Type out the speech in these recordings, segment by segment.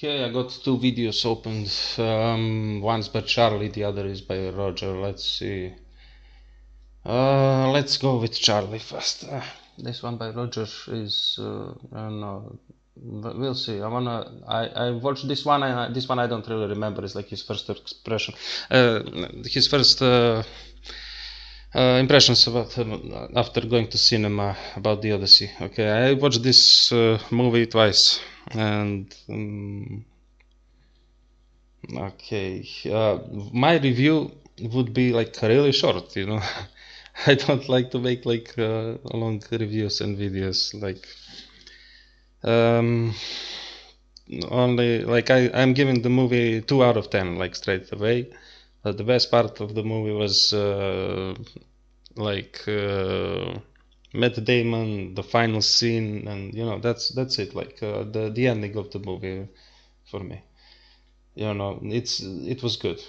Okay, I got two videos opened. One's by Charlie, the other is by Roger. Let's see. Let's go with Charlie first. This one by Roger is I don't know. We'll see. I watched this one. This one I don't really remember. It's like his first expression, his first impressions about after going to cinema about the Odyssey. Okay, I watched this movie twice, and okay, my review would be like really short. I don't like to make like long reviews and videos. Like only like I'm giving the movie 2 out of 10 like straight away. But the best part of the movie was Matt Damon, the final scene, and that's it. Like the ending of the movie for me. It was good,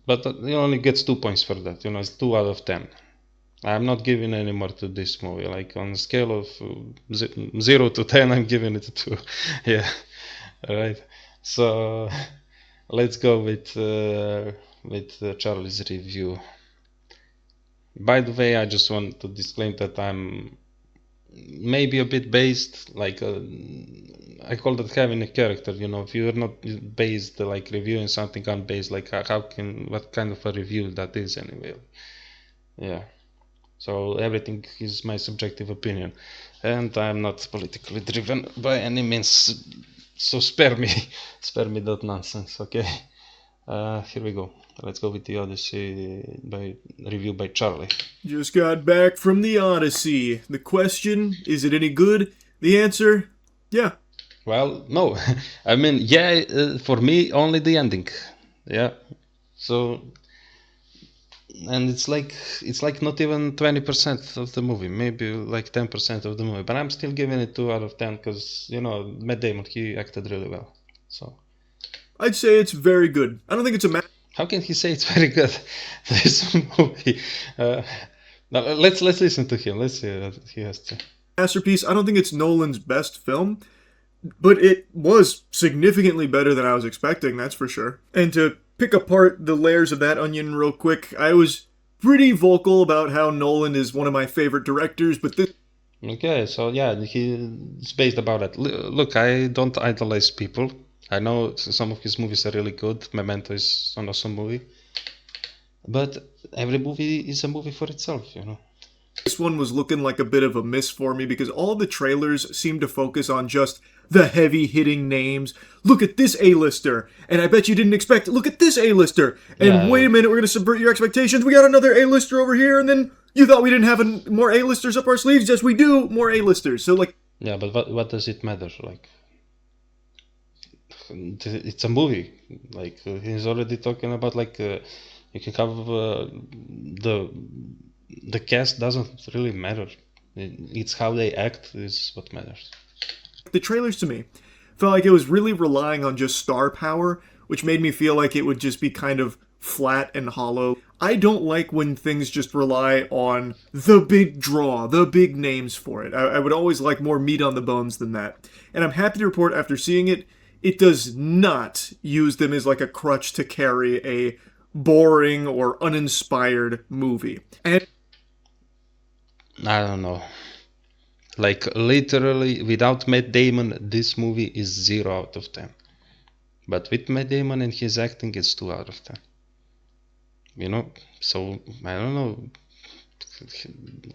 but it only gets 2 points for that. It's 2 out of 10. I'm not giving any more to this movie. Like on a scale of 0 to 10, I'm giving it a 2. Yeah, all right. So let's go with Charlie's review. By the way, I just want to disclaim that I'm maybe a bit based, like I call that having a character. If you're not based, like reviewing something unbased, like what kind of a review that is anyway? Yeah. So everything is my subjective opinion, and I'm not politically driven by any means. So spare me that nonsense. Okay. Here we go. Let's go with the Odyssey review by Charlie. Just got back from the Odyssey. The question, is it any good? The answer, yeah. Well, no. I mean, yeah, for me, only the ending. Yeah. So, and it's like not even 20% of the movie, maybe like 10% of the movie. But I'm still giving it 2 out of 10 because, Matt Damon, he acted really well. So I'd say it's very good. I don't think it's a how can he say it's very good? This movie. Now let's listen to him. Let's see what he has to. masterpiece. I don't think it's Nolan's best film, but it was significantly better than I was expecting, that's for sure. And to pick apart the layers of that onion real quick, I was pretty vocal about how Nolan is one of my favorite directors, but this... Okay, so yeah, he's based about it. Look, I don't idolize people. I know some of his movies are really good. Memento is an awesome movie. But every movie is a movie for itself, This one was looking like a bit of a miss for me because all the trailers seemed to focus on just the heavy-hitting names. Look at this A-lister, and I bet you didn't expect, look at this A-lister, and wait a minute, we're going to subvert your expectations. We got another A-lister over here, and then you thought we didn't have more A-listers up our sleeves? Yes, we do, more A-listers. So, like... Yeah, but what does it matter? Like, it's a movie. Like, he's already talking about, like, you can have the cast doesn't really matter. It's how they act is what matters. The trailers to me felt like it was really relying on just star power, which made me feel like it would just be kind of flat and hollow. I don't like when things just rely on the big draw, the big names for it. I would always like more meat on the bones than that. And I'm happy to report after seeing it, it does not use them as like a crutch to carry a boring or uninspired movie. And I don't know. Like, literally, without Matt Damon, this movie is 0 out of 10. But with Matt Damon and his acting, it's 2 out of 10. So, I don't know.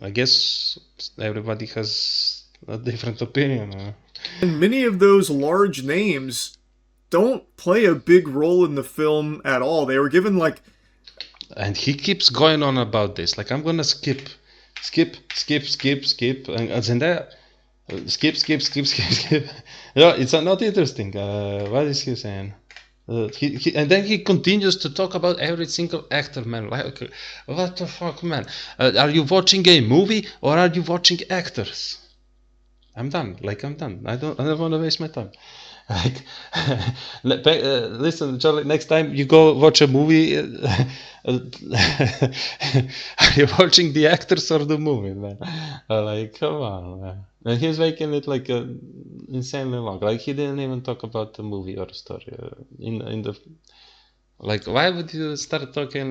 I guess everybody has a different opinion. And many of those large names don't play a big role in the film at all. They were given, like... And he keeps going on about this. Like, I'm gonna skip. And Zendaya, skip. Yeah, it's not interesting. What is he saying? And then he continues to talk about every single actor, man. Like, what the fuck, man? Are you watching a movie or are you watching actors? I'm done. I don't want to waste my time. Like, listen, Charlie, next time you go watch a movie, are you watching the actors or the movie, man? Like, come on, man. And he's making it like insanely long. Like he didn't even talk about the movie or story in the like. Why would you start talking?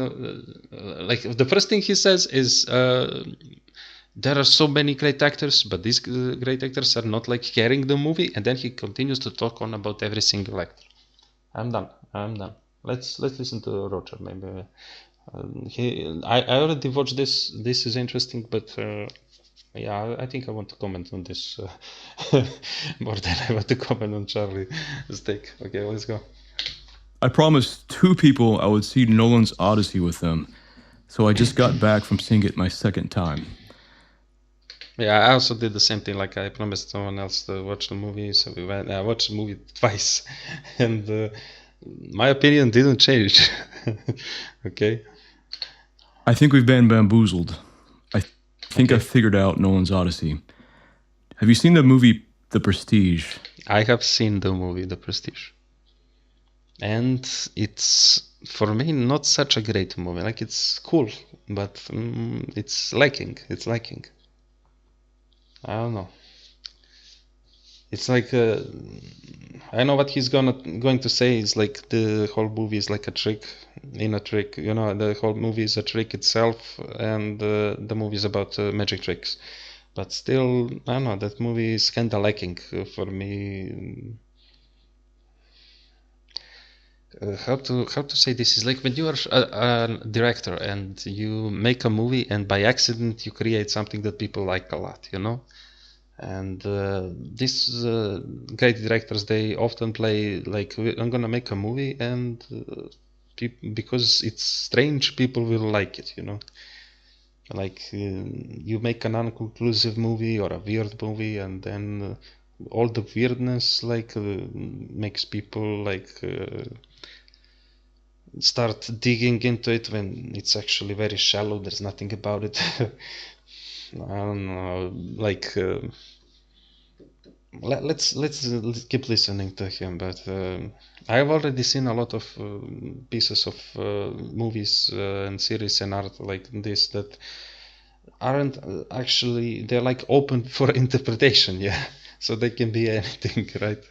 Like the first thing he says is there are so many great actors, but these great actors are not like carrying the movie. And then he continues to talk on about every single actor. I'm done. I'm done. Let's listen to Roger. Maybe I already watched this. This is interesting, but yeah, I think I want to comment on this more than I want to comment on Charlie's take. Okay, let's go. I promised 2 people I would see Nolan's Odyssey with them, so I just got back from seeing it my second time. Yeah, I also did the same thing. Like I promised someone else to watch the movie, so we went. I watched the movie twice, and my opinion didn't change. Okay. I think we've been bamboozled. I think I figured out Nolan's Odyssey. Have you seen the movie The Prestige? I have seen the movie The Prestige, and it's for me not such a great movie. Like it's cool, but it's lacking. It's lacking. I don't know. It's like I know what he's going to say is like the whole movie is like a trick in a trick. You know, the whole movie is a trick itself, and the movie is about magic tricks. But still, I don't know. That movie is kind of lacking for me. How to say this is like when you are a director and you make a movie and by accident you create something that people like a lot, you know. And these great directors, they often play like I'm gonna make a movie and because it's strange, people will like it, you know. Like you make an unconclusive movie or a weird movie, and then all the weirdness like makes people like start digging into it when it's actually very shallow. There's nothing about it. I don't know, like let's keep listening to him. But I've already seen a lot of pieces of movies and series and art like this that aren't actually, they're like open for interpretation. Yeah, so they can be anything, right?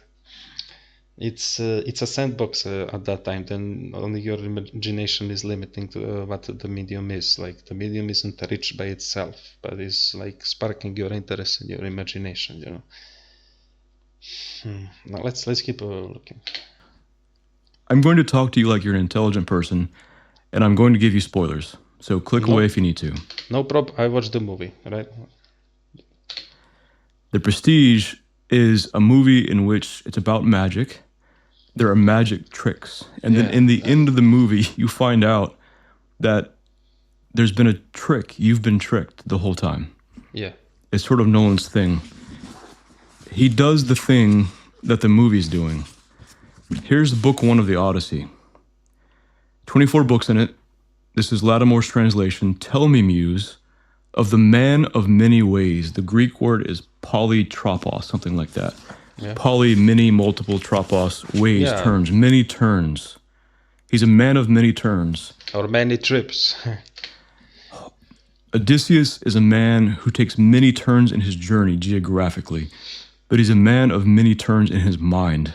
It's a sandbox at that time. Then only your imagination is limiting to what the medium is. Like the medium isn't rich by itself, but it's like sparking your interest and your imagination. You know. Now let's keep looking. I'm going to talk to you like you're an intelligent person, and I'm going to give you spoilers. So click away if you need to. No problem. I watched the movie, right? The Prestige is a movie in which it's about magic. There are magic tricks. And then in the end of the movie, you find out that there's been a trick. You've been tricked the whole time. Yeah. It's sort of Nolan's thing. He does the thing that the movie's doing. Here's book 1 of the Odyssey. 24 books in it. This is Lattimore's translation. Tell me, Muse, of the man of many ways. The Greek word is polytropos, something like that. Yeah. Poly, many, multiple, tropos, ways, turns, many turns. He's a man of many turns. Or many trips. Odysseus is a man who takes many turns in his journey geographically, but he's a man of many turns in his mind.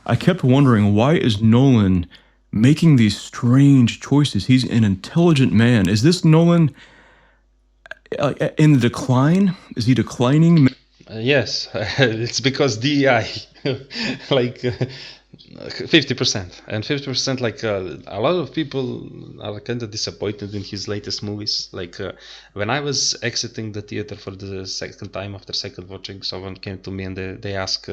I kept wondering, why is Nolan making these strange choices? He's an intelligent man. Is this Nolan in the decline? Is he declining? Yes, it's because DEI, like 50%. And 50%, like a lot of people are kind of disappointed in his latest movies. Like when I was exiting the theater for the second time after second watching, someone came to me and they asked,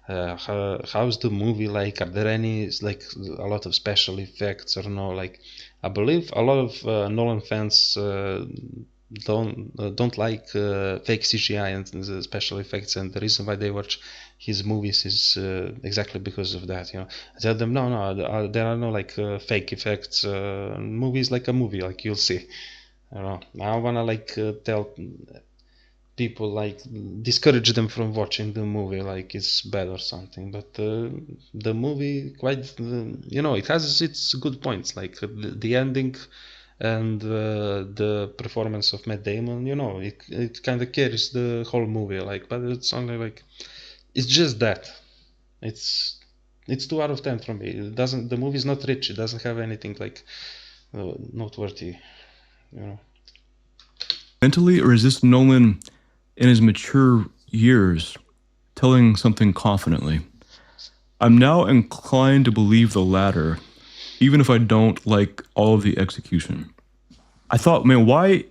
how's the movie like? Are there any like a lot of special effects or no? Like I believe a lot of Nolan fans don't like fake CGI and special effects, and the reason why they watch his movies is exactly because of that. You know, I tell them no, there are no like fake effects. Movies like a movie, like you'll see. I don't know. I wanna like tell people, like discourage them from watching the movie like it's bad or something, but the movie quite you know, it has its good points, like the ending and the performance of Matt Damon, it kind of carries the whole movie. Like, but it's only like, it's just that. It's 2 out of 10 from me. The movie is not rich. It doesn't have anything like noteworthy, you know. Mentally, or is this Nolan in his mature years telling something confidently? I'm now inclined to believe the latter, even if I don't like all of the execution. I thought, man, why?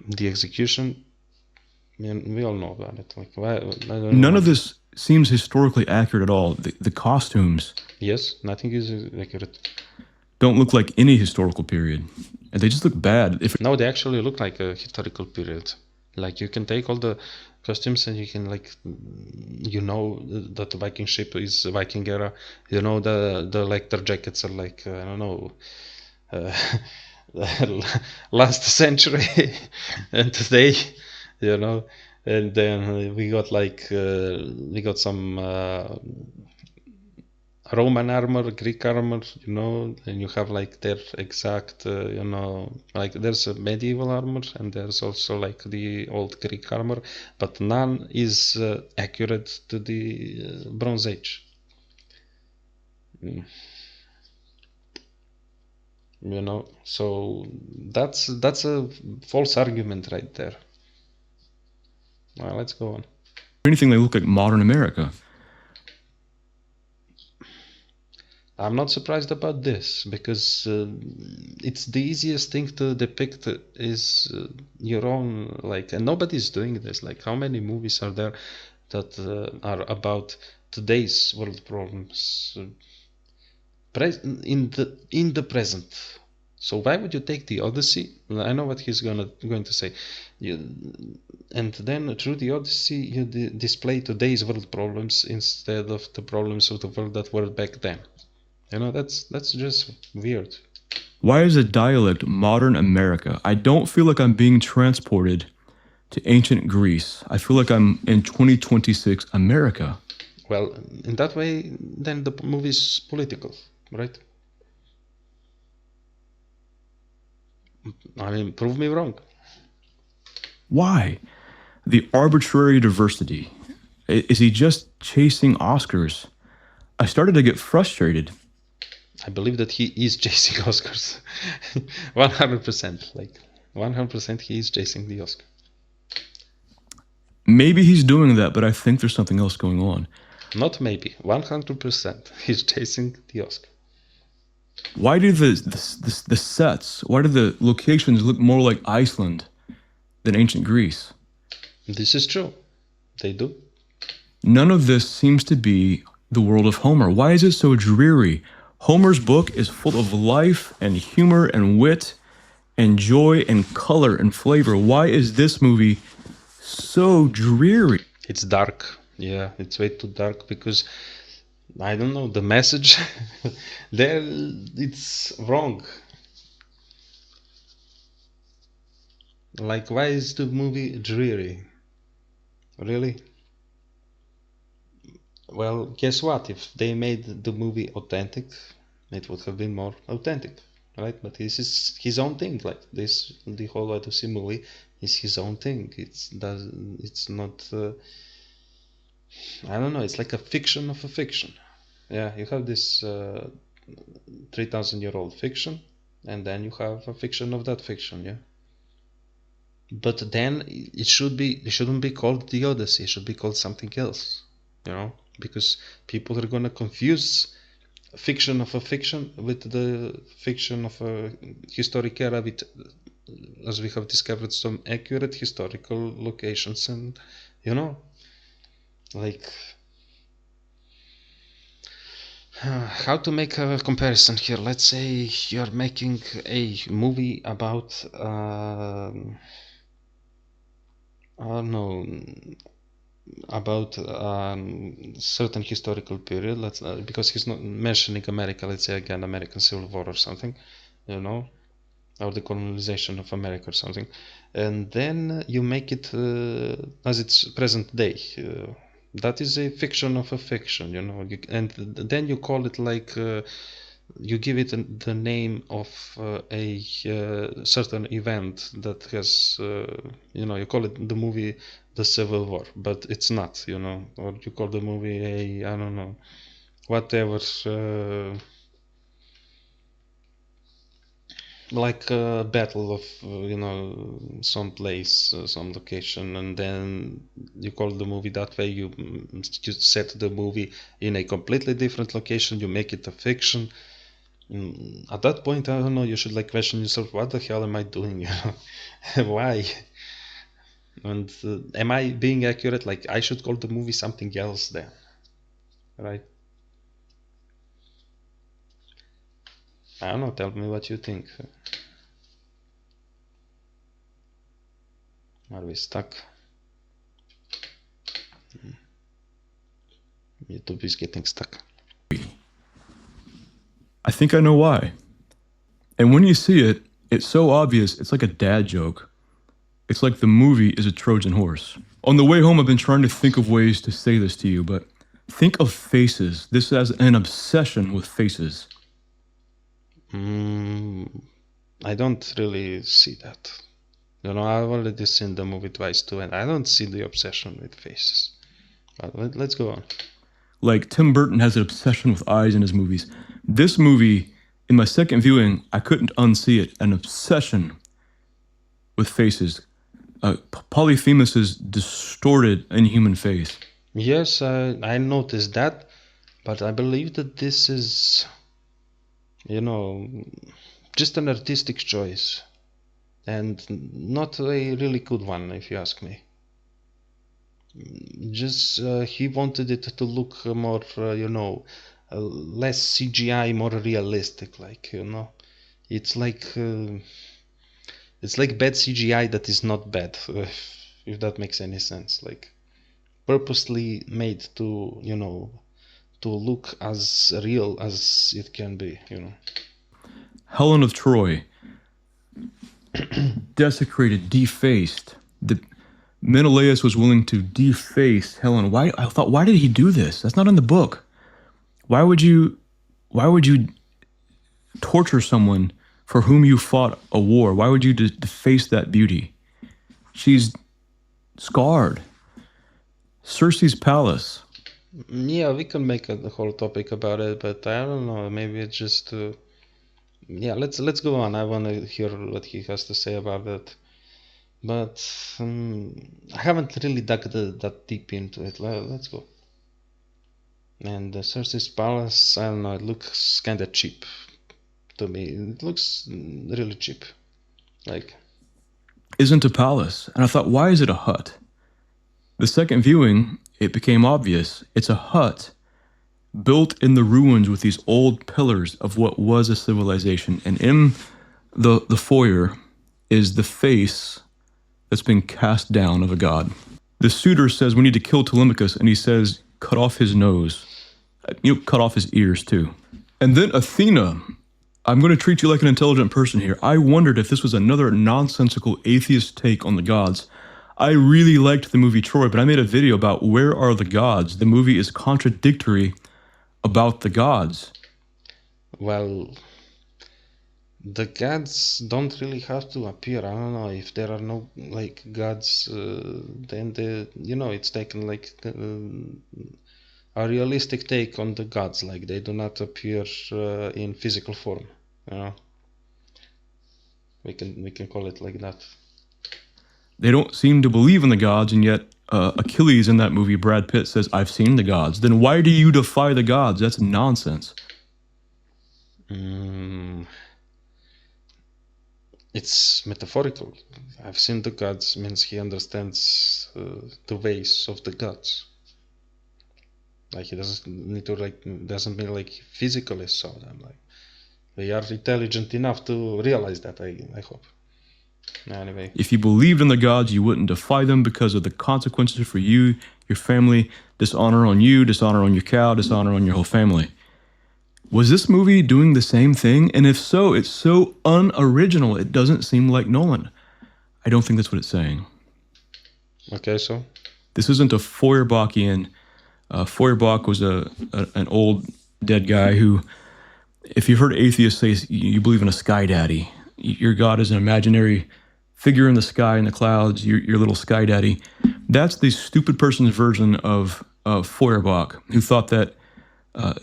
The execution, we all know about it. Like, why? I don't know. None of this seems historically accurate at all. The costumes Yes, nothing is accurate. don't look like any historical period, and they just look bad. No, they actually look like a historical period. Like, you can take all the costumes and you can, like, that the Viking ship is Viking era. The like their jackets are like, I don't know, last century and today, and then we got some Roman armor, Greek armor, and you have like their exact, like there's a medieval armor and there's also like the old Greek armor, but none is accurate to the Bronze Age. So that's a false argument right there. Well, let's go on. Anything they look like modern America. I'm not surprised about this because it's the easiest thing to depict is your own, like, and nobody's doing this. Like, how many movies are there that are about today's world problems in the present? So why would you take the Odyssey? I know what he's going to say. And then through the Odyssey you display today's world problems instead of the problems of the world that were back then. That's just weird. Why is a dialect modern America? I don't feel like I'm being transported to ancient Greece. I feel like I'm in 2026 America. Well, in that way, then the movie is political, right? I mean, prove me wrong. Why? The arbitrary diversity. Is he just chasing Oscars? I started to get frustrated. I believe that he is chasing Oscars. 100%. Like, 100% he is chasing the Oscar. Maybe he's doing that, but I think there's something else going on. Not maybe. 100% he's chasing the Oscar. Why do the sets, why do the locations look more like Iceland than ancient Greece? This is true. They do. None of this seems to be the world of Homer. Why is it so dreary? Homer's book is full of life and humor and wit and joy and color and flavor. Why is this movie so dreary? It's dark. Yeah, it's way too dark because, I don't know, the message there, it's wrong. Like, why is the movie dreary? Really? Well, guess what? If they made the movie authentic, it would have been more authentic, right? But this is his own thing. Like this, the whole Odyssey movie is his own thing. It's not. I don't know. It's like a fiction of a fiction. Yeah, you have this 3,000-year-old fiction, and then you have a fiction of that fiction. Yeah. But then it shouldn't be called the Odyssey. It should be called something else. Because people are gonna confuse fiction of a fiction with the fiction of a historic era with, as we have discovered, some accurate historical locations, and like how to make a comparison here. Let's say you're making a movie about I don't know, about certain historical period. Let's because he's not mentioning America. Let's say again American Civil War or something, or the colonization of America or something, and then you make it as it's present day. That is a fiction of a fiction, and then you call it like you give it the name of a certain event that has, you call it the movie The Civil War, but it's not, or you call the movie I don't know, whatever, like a battle of, some place, some location, and then you call the movie that way. You set the movie in a completely different location. You make it a fiction. At that point, I don't know, you should like question yourself, what the hell am I doing? Why? And am I being accurate? Like, I should call the movie something else then, right? I don't know, tell me what you think. Are we stuck? YouTube is getting stuck. I think I know why. And when you see it, it's so obvious, it's like a dad joke. It's like the movie is a Trojan horse. On the way home, I've been trying to think of ways to say this to you, but think of faces. This has an obsession with faces. I don't really see that. I've already seen the movie twice too, and I don't see the obsession with faces. But let's go on. Like Tim Burton has an obsession with eyes in his movies. This movie, in my second viewing, I couldn't unsee it. An obsession with faces. Polyphemus's distorted inhuman face. Yes, I noticed that, but I believe that this is, just an artistic choice, and not a really good one, if you ask me. Just he wanted it to look more, less CGI, more realistic, It's like bad CGI that is not bad, if that makes any sense. Like, purposely made to, to look as real as it can be, Helen of Troy, desecrated, defaced. Menelaus was willing to deface Helen. Why? I thought, why did he do this? That's not in the book. Why would you torture someone for whom you fought a war? Why would you deface that beauty? She's scarred. Cersei's palace. Yeah, we can make a whole topic about it, but I don't know. Maybe it's just. Let's go on. I want to hear what he has to say about it. But I haven't really dug that deep into it. Let's go. And Cersei's palace, I don't know, it looks kind of cheap to me. It looks really cheap. Like, isn't a palace. And I thought, why is it a hut? The second viewing, it became obvious. It's a hut built in the ruins with these old pillars of what was a civilization. And in the foyer is the face that's been cast down of a god. The suitor says, we need to kill Telemachus, and he says, cut off his nose. Cut off his ears too. And then Athena, I'm going to treat you like an intelligent person here. I wondered if this was another nonsensical atheist take on the gods. I really liked the movie Troy, but I made a video about where are the gods. The movie is contradictory about the gods. Well, the gods don't really have to appear. I don't know, if there are no gods, then it's taken like a realistic take on the gods. Like, they do not appear in physical form. We can call it like that. They don't seem to believe in the gods, and yet Achilles in that movie, Brad Pitt, says, I've seen the gods. Then why do you defy the gods? That's nonsense. It's metaphorical. I've seen the gods means he understands the ways of the gods. Like, he doesn't need to doesn't mean like physically saw them. Like, they are intelligent enough to realize that. I hope. Anyway, if you believed in the gods, you wouldn't defy them because of the consequences for you, your family, dishonor on you, dishonor on your cow, dishonor on your whole family. Was this movie doing the same thing? And if so, it's so unoriginal, it doesn't seem like Nolan. I don't think that's what it's saying. Okay, so? This isn't a Feuerbach-ian. Feuerbach was an old dead guy who If you've heard atheists say you believe in a sky daddy, your God is an imaginary figure in the sky, in the clouds, your little sky daddy. That's the stupid person's version of Feuerbach, who thought that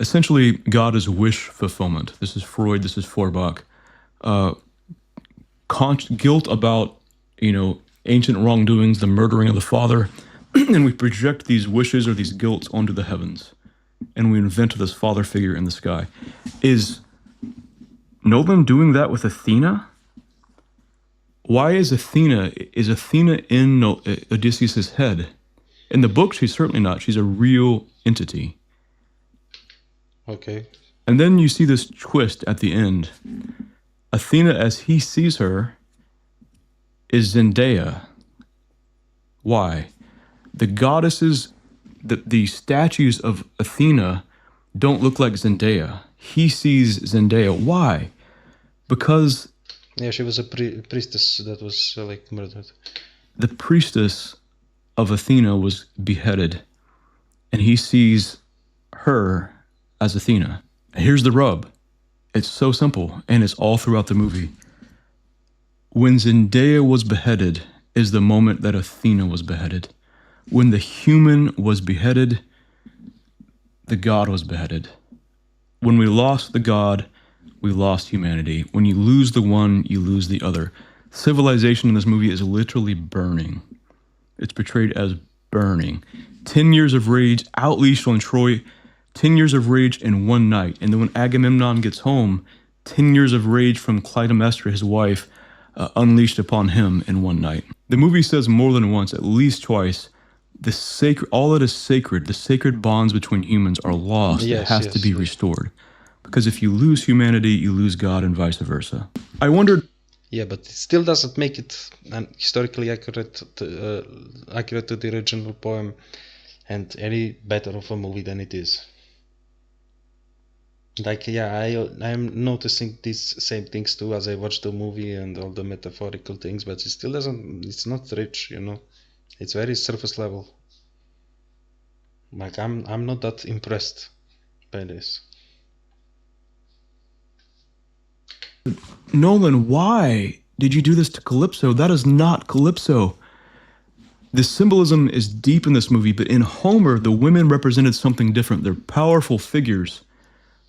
essentially God is wish fulfillment. This is Freud, this is Feuerbach. Guilt about, ancient wrongdoings, the murdering of the father, and we project these wishes or these guilts onto the heavens, and we invent this father figure in the sky. Is Nolan doing that with Athena? Why is Athena in Odysseus' head? In the book, she's certainly not. She's a real entity. Okay. And then you see this twist at the end. Athena, as he sees her, is Zendaya. Why? The goddesses, the statues of Athena don't look like Zendaya. He sees Zendaya. Why? Because... Yeah, she was a priestess that was murdered. The priestess of Athena was beheaded, and he sees her as Athena. Here's the rub. It's so simple, and it's all throughout the movie. When Zendaya was beheaded is the moment that Athena was beheaded. When the human was beheaded, the god was beheaded. When we lost the god, we lost humanity. When you lose the one, you lose the other. Civilization in this movie is literally burning. It's portrayed as burning. 10 years of rage outleashed on Troy, 10 years of rage in one night. And then when Agamemnon gets home, 10 years of rage from Clytemnestra, his wife, unleashed upon him in one night. The movie says more than once, at least twice, all that is sacred, the sacred bonds between humans are lost. It has to be restored. Because if you lose humanity, you lose God, and vice versa. I wondered... Yeah, but it still doesn't make it historically accurate to the original poem and any better of a movie than it is. I'm noticing these same things too as I watch the movie and all the metaphorical things, but it still doesn't, it's not rich, It's very surface level. I'm not that impressed by this. Nolan, why did you do this to Calypso? That is not Calypso. The symbolism is deep in this movie, but in Homer, the women represented something different. They're powerful figures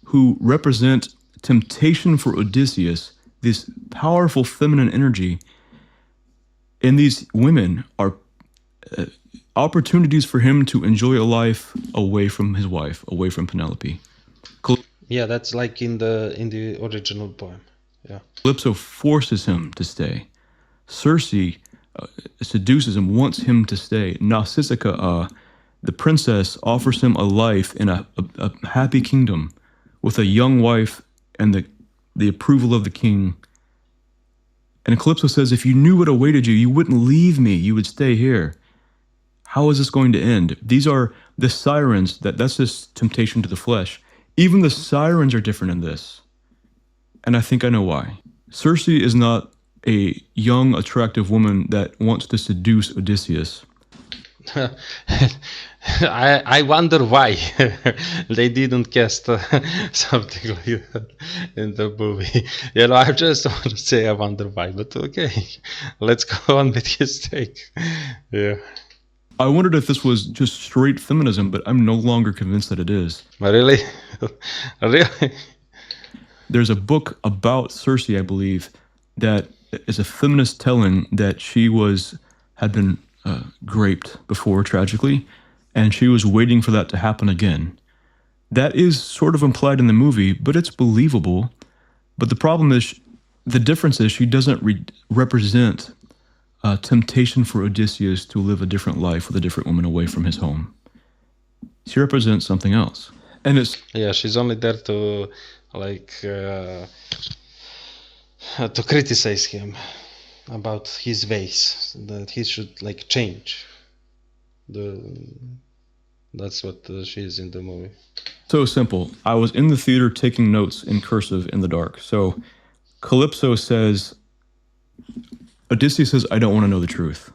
who represent temptation for Odysseus, this powerful feminine energy. And these women are opportunities for him to enjoy a life away from his wife, away from Penelope. Yeah, that's like in the original poem. Yeah. Calypso forces him to stay. Circe seduces him, wants him to stay. Nausicaa, the princess, offers him a life in a happy kingdom with a young wife and the approval of the king. And Calypso says, if you knew what awaited you, you wouldn't leave me. You would stay here. How is this going to end? These are the sirens. That's just temptation to the flesh. Even the sirens are different in this. And I think I know why. Circe is not a young, attractive woman that wants to seduce Odysseus. I wonder why they didn't cast something like that in the movie. I just want to say I wonder why, but okay, let's go on with his take. Yeah. I wondered if this was just straight feminism, but I'm no longer convinced that it is. Really? Really? There's a book about Circe, I believe, that is a feminist telling that she had been raped before, tragically, and she was waiting for that to happen again. That is sort of implied in the movie, but it's believable. But the difference is she doesn't represent temptation for Odysseus to live a different life with a different woman away from his home. She represents something else. And she's only there to to criticize him about his ways, that he should change. That's what she is in the movie. So simple. I was in the theater taking notes in cursive in the dark. So Calypso says, Odysseus says, I don't want to know the truth.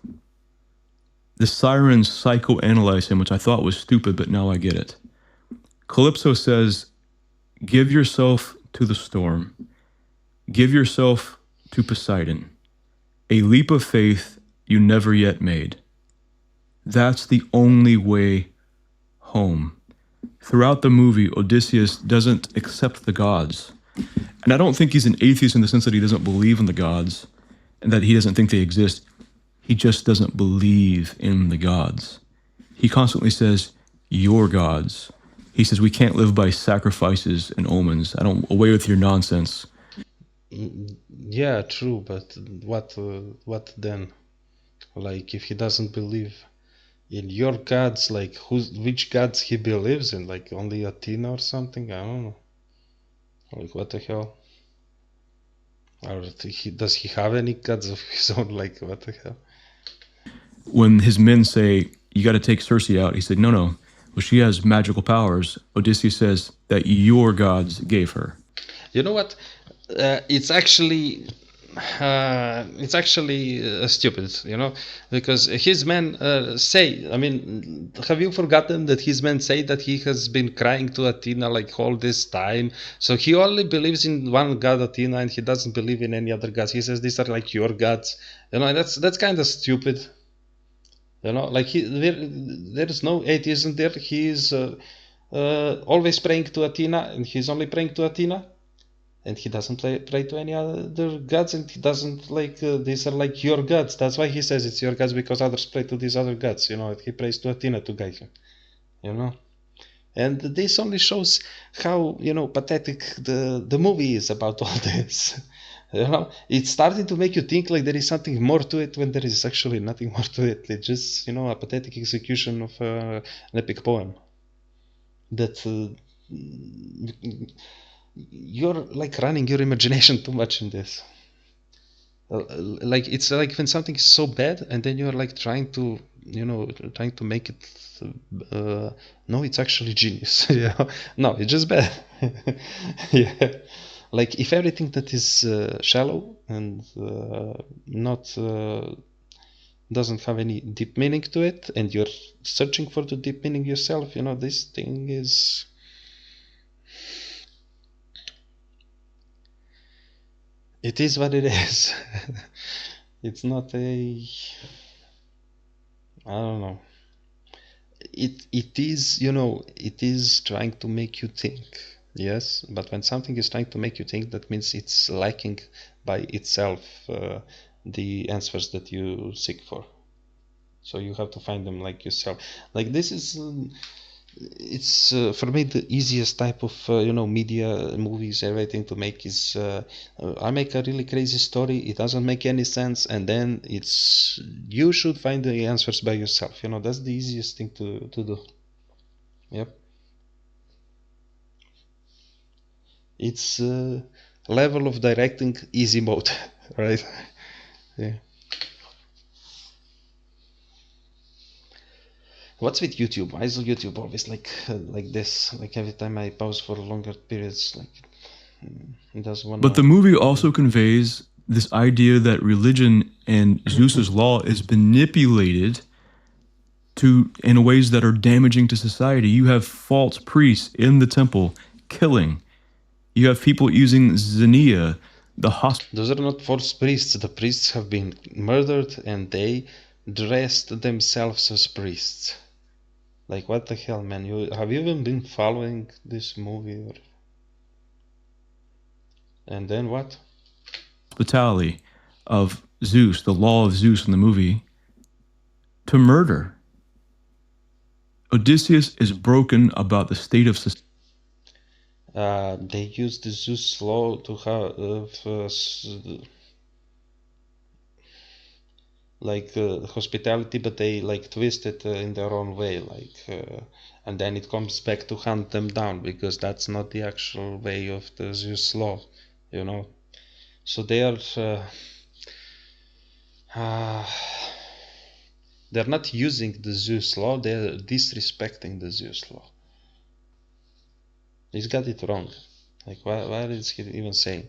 The sirens psychoanalyze him, which I thought was stupid, but now I get it. Calypso says, give yourself to the storm. Give yourself to Poseidon, a leap of faith you never yet made. That's the only way home. Throughout the movie, Odysseus doesn't accept the gods. And I don't think he's an atheist in the sense that he doesn't believe in the gods and that he doesn't think they exist. He just doesn't believe in the gods. He constantly says, your gods. He says, we can't live by sacrifices and omens. Away with your nonsense. Yeah, true, but what then? Like, if he doesn't believe in your gods, like, which gods he believes in? Like, only Athena or something? I don't know. Like, what the hell? Or does he have any gods of his own? Like, what the hell? When his men say, you got to take Circe out, he said, no. Well, she has magical powers. Odysseus says that your gods gave her. You know what? It's actually stupid, you know, because his men say, I mean, have you forgotten that his men say that he has been crying to Athena like all this time? So he only believes in one god, Athena, and he doesn't believe in any other gods. He says these are like your gods, you know. That's kind of stupid, you know. Like there is no atheism there. He is always praying to Athena, and he's only praying to Athena. And he doesn't pray to any other gods, and he doesn't like these are like your gods. That's why he says it's your gods, because others pray to these other gods. You know, he prays to Athena to guide him. You know, and this only shows how, you know, pathetic the movie is about all this. You know, it's starting to make you think like there is something more to it when there is actually nothing more to it. It's just, you know, a pathetic execution of an epic poem that. You're like running your imagination too much in this. Like, it's like when something is so bad and then you're like trying to make it no, it's actually genius. Yeah, no, it's just bad. Yeah, like if everything that is shallow and not doesn't have any deep meaning to it, and you're searching for the deep meaning yourself, you know, this thing is. It is what it is. It's not I don't know. It is, you know, it is trying to make you think. Yes, but when something is trying to make you think, that means it's lacking by itself the answers that you seek for. So you have to find them like yourself. Like, this is it's for me the easiest type of media, movies, everything to make is I make a really crazy story, it doesn't make any sense, and then you should find the answers by yourself. You know, that's the easiest thing to do. Yep. It's level of directing easy mode. Right? Yeah. What's with YouTube? Why is YouTube always like this? Like, every time I pause for longer periods, like it does one. But the movie also conveys this idea that religion and Zeus's law is manipulated in ways that are damaging to society. You have false priests in the temple killing. You have people using Xenia, the hospital. Those are not false priests. The priests have been murdered, and they dressed themselves as priests. Like, what the hell, man? Have you even been following this movie? And then what? Hospitality of Zeus, the law of Zeus in the movie, to murder. Odysseus is broken about the state of society. They used the Zeus law to have hospitality, but they like twist it in their own way, and then it comes back to hunt them down, because that's not the actual way of the Zeus law, you know. So they are they're not using the Zeus law, they're disrespecting the Zeus law. He's got it wrong. Like, why is he even saying?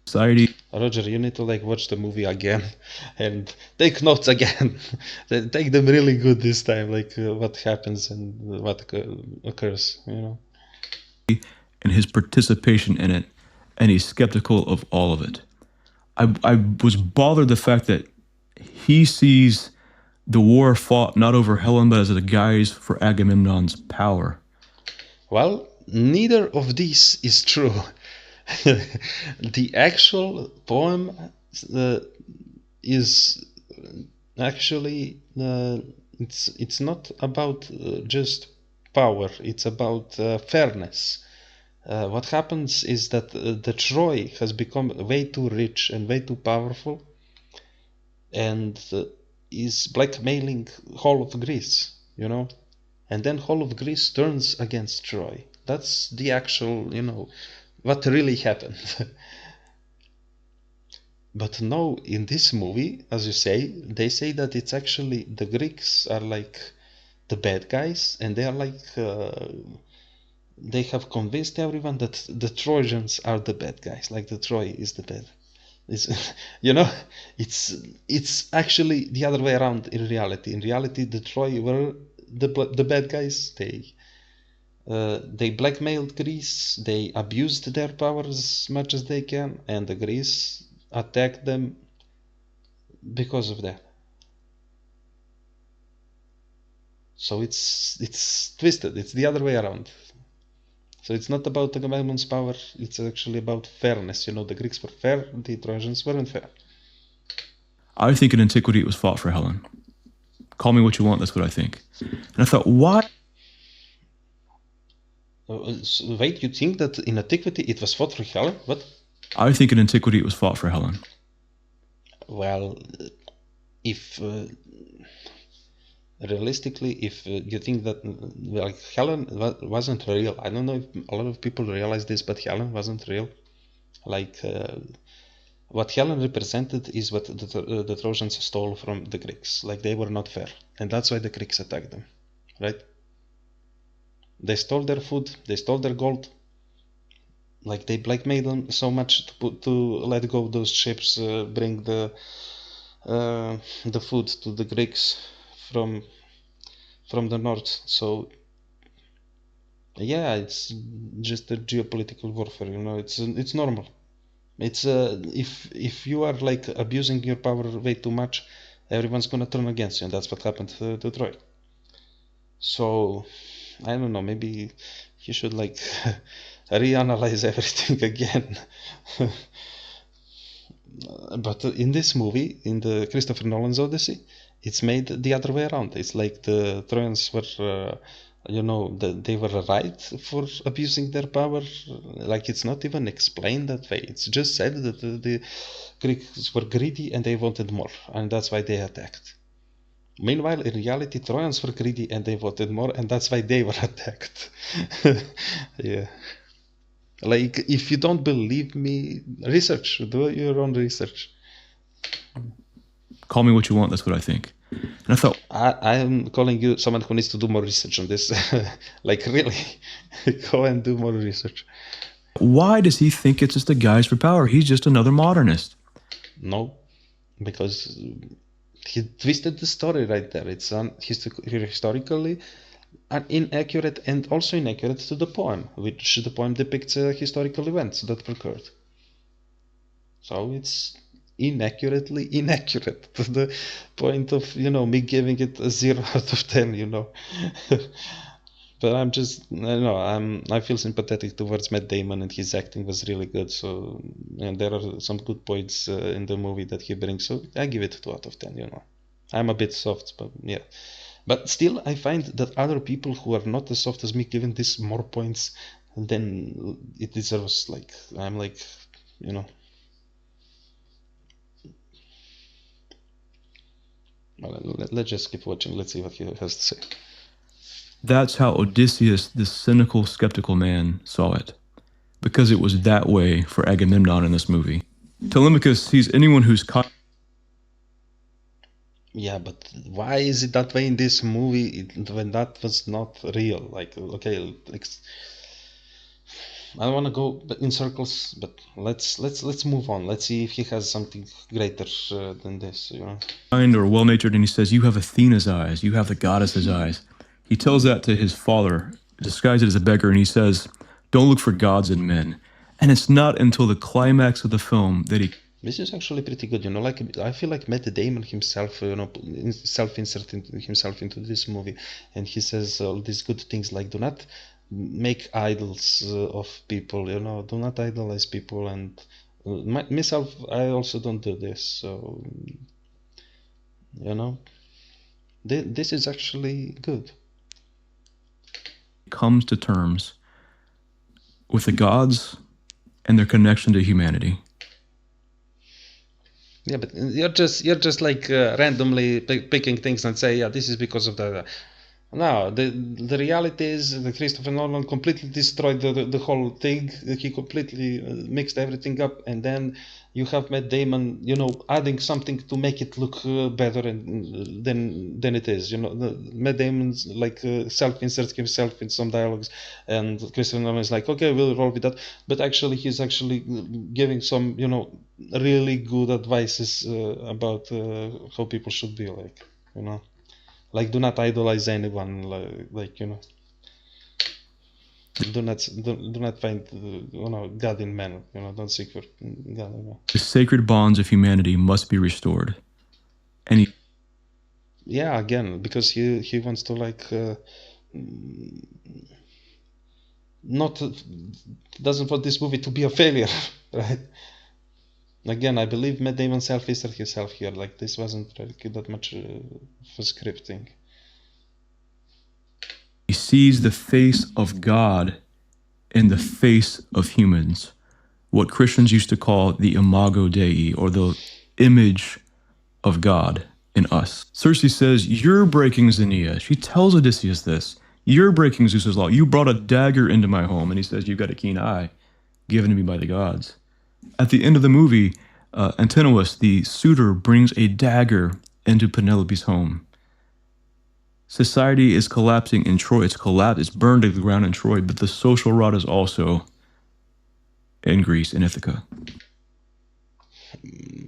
Society. Roger, you need to watch the movie again and take notes again. Take them really good this time, what happens and what occurs, you know. and his participation in it, and he's skeptical of all of it. I was bothered the fact that he sees the war fought not over Helen, but as a guise for Agamemnon's power. Well, neither of these is true. The actual poem is actually it's not about just power. It's about fairness. What happens is that the Troy has become way too rich and way too powerful, and is blackmailing whole of Greece, you know, and then whole of Greece turns against Troy. That's the actual, you know, what really happened. But no, in this movie, as you say, they say that it's actually the Greeks are like the bad guys, and they are like they have convinced everyone that the Trojans are the bad guys, like the Troy is the bad. It's, you know, it's actually the other way around in reality. In reality, the Troy were the bad guys. They blackmailed Greece. They abused their power as much as they can, and the Greece attacked them because of that. So it's twisted. It's the other way around. So it's not about Agamemnon's power, it's actually about fairness. You know, the Greeks were fair, the Trojans weren't fair. I think in antiquity it was fought for Helen. Call me what you want, that's what I think. And I thought, why? Wait, you think that in antiquity it was fought for Helen? What? I think in antiquity it was fought for Helen. Well, if realistically, if you think that like Helen wasn't real, I don't know if a lot of people realize this, but Helen wasn't real. Like what Helen represented is what the Trojans stole from the Greeks. Like they were not fair, and that's why the Greeks attacked them, right? They stole their food, they stole their gold. Like they blackmailed them so much to let go of those ships, bring the food to the Greeks from the north. So yeah, it's just a geopolitical warfare, you know. It's normal. It's if you are like abusing your power way too much, everyone's gonna turn against you, and that's what happened to Troy. So I don't know, maybe you should like reanalyze everything again. But in this movie, in the Christopher Nolan's Odyssey, it's made the other way around. It's like the Trojans were, you know, they were right for abusing their power. Like it's not even explained that way. It's just said that the Greeks were greedy and they wanted more, and that's why they attacked. Meanwhile, in reality, Trojans were greedy and they wanted more, and that's why they were attacked. Yeah. Like, if you don't believe me, research. Do your own research. Call me what you want, that's what I think. And I thought, I am calling you someone who needs to do more research on this. Like, really, go and do more research. why does he think it's just a guise for power? He's just another modernist. No, because he twisted the story right there. It's historically inaccurate, and also inaccurate to the poem, which the poem depicts historical events that occurred. So it's inaccurately inaccurate to the point of, you know, me giving it a 0 out of 10, you know. But I'm just, I don't know, I feel sympathetic towards Matt Damon, and his acting was really good. So, and there are some good points in the movie that he brings. So I give it 2 out of 10, you know. I'm a bit soft, but yeah. But still, I find that other people who are not as soft as me giving this more points than it deserves. Like, I'm like, you know. Well, let's just keep watching. Let's see what he has to say. That's how Odysseus, this cynical, skeptical man, saw it. Because it was that way for Agamemnon in this movie. Telemachus sees anyone who's caught. Yeah, but why is it that way in this movie when that was not real? Like, okay, like, I don't want to go in circles, but let's move on. Let's see if he has something greater than this, you know. Kind or well-natured, and he says, you have Athena's eyes, you have the goddess's eyes. He tells that to his father, disguised as a beggar, and he says, Don't look for gods in men. And it's not until the climax of the film that he... This is actually pretty good, you know, like, I feel like Matt Damon himself, you know, self-inserted himself into this movie, and he says all these good things like, do not make idols of people, you know, do not idolize people, and myself, I also don't do this, so, you know, this is actually good. comes to terms with the gods and their connection to humanity. Yeah, but you're just like randomly picking things and say, yeah, this is because of that. No, the reality is that Christopher Nolan completely destroyed the whole thing. He completely mixed everything up, and then you have Matt Damon, you know, adding something to make it look better and than it is. You know, Matt Damon's like self-inserts himself in some dialogues, and Christopher Nolan is like, okay, we'll roll with that. But actually, he's actually giving some, you know, really good advices about how people should be, like, you know. Like, do not idolize anyone, like you know. Do not find you know, God in man. You know, don't seek for God in man. The sacred bonds of humanity must be restored. And he... Yeah, again, because he wants to like not doesn't want this movie to be a failure, right? Again, I believe Matt Damon self-inserted himself here. Like, this wasn't really that much for scripting. He sees the face of God in the face of humans, what Christians used to call the imago Dei, or the image of God in us. Circe says, you're breaking Xenia. She tells Odysseus this. You're breaking Zeus's law. You brought a dagger into my home. And he says, you've got a keen eye given to me by the gods. At the end of the movie, Antinous, the suitor, brings a dagger into Penelope's home. Society is collapsing in Troy. It's burned to the ground in Troy, but the social rot is also in Greece, in Ithaca.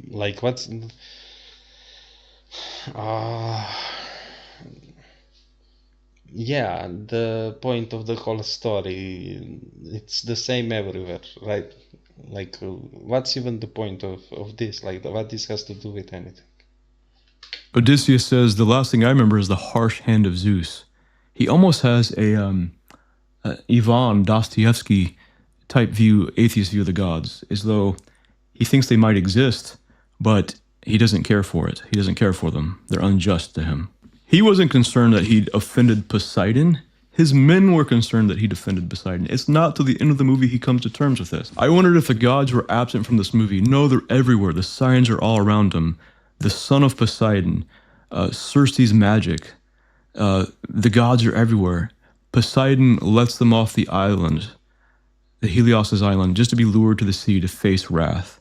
Like, what's... yeah, the point of the whole story, it's the same everywhere, right? Like, what's even the point of this? Like, what this has to do with anything? Odysseus says, the last thing I remember is the harsh hand of Zeus. He almost has a Ivan Dostoevsky type view, atheist view of the gods, as though he thinks they might exist, but he doesn't care for it. He doesn't care for them. They're unjust to him. He wasn't concerned that he'd offended Poseidon. His men were concerned that he'd offended Poseidon. It's not till the end of the movie he comes to terms with this. I wondered if the gods were absent from this movie. No, they're everywhere. The signs are all around him. The son of Poseidon, Circe's magic, the gods are everywhere. Poseidon lets them off the island, the Helios' island, just to be lured to the sea to face wrath.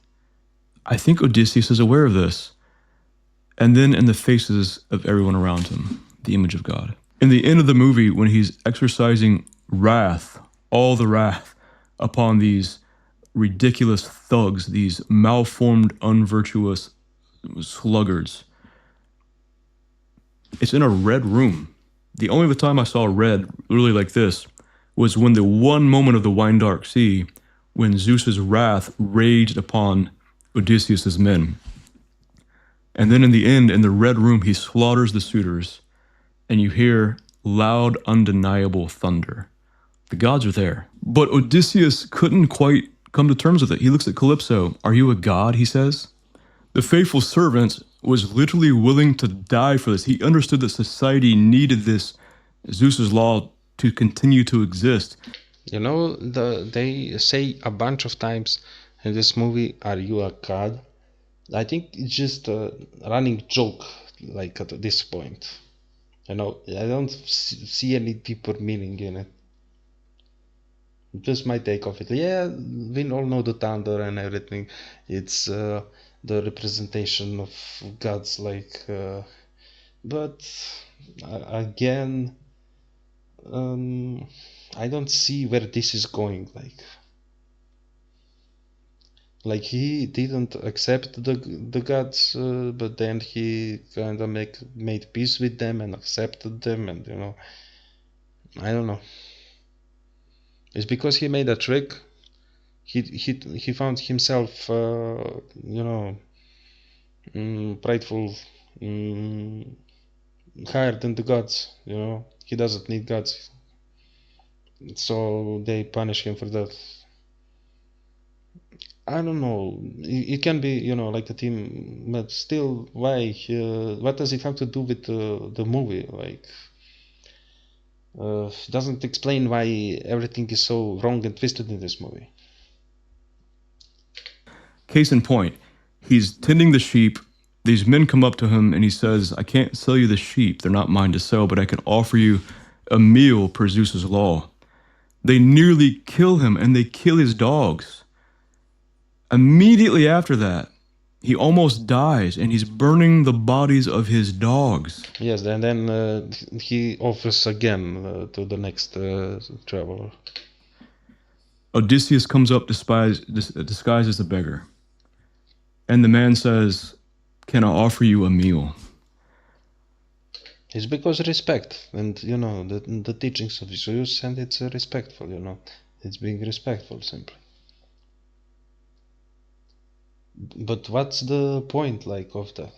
I think Odysseus is aware of this. And then in the faces of everyone around him, the image of God. In the end of the movie, when he's exercising wrath, all the wrath upon these ridiculous thugs, these malformed, unvirtuous sluggards, it's in a red room. The only other time I saw red really like this was when the one moment of the wine dark sea, when Zeus's wrath raged upon Odysseus's men. And then in the end, in the red room, he slaughters the suitors, and you hear loud, undeniable thunder. The gods are there. But Odysseus couldn't quite come to terms with it. He looks at Calypso. Are you a god, he says. The faithful servant was literally willing to die for this. He understood that society needed this Zeus's law to continue to exist. You know, they say a bunch of times in this movie, are you a god? I think it's just a running joke, like, at this point. You know, I don't see any deeper meaning in it. Just my take of it. Yeah, we all know the thunder and everything. It's the representation of gods, like, but again, I don't see where this is going, like he didn't accept the gods, but then he kind of made peace with them and accepted them, and you know, I don't know. It's because he made a trick. He found himself, prideful, higher than the gods. He doesn't need gods, so they punish him for that. I don't know. It can be, like a team, but still, why? What does it have to do with the movie? Like, it doesn't explain why everything is so wrong and twisted in this movie. Case in point, he's tending the sheep. These men come up to him and he says, I can't sell you the sheep. They're not mine to sell, but I can offer you a meal per Zeus's law. They nearly kill him and they kill his dogs. Immediately after that, he almost dies and he's burning the bodies of his dogs. Yes, and then he offers again to the next traveler. Odysseus comes up disguised as a beggar. And the man says, can I offer you a meal? It's because respect, and the teachings of Zeus, and it's respectful, it's being respectful simply. But what's the point, like, of that?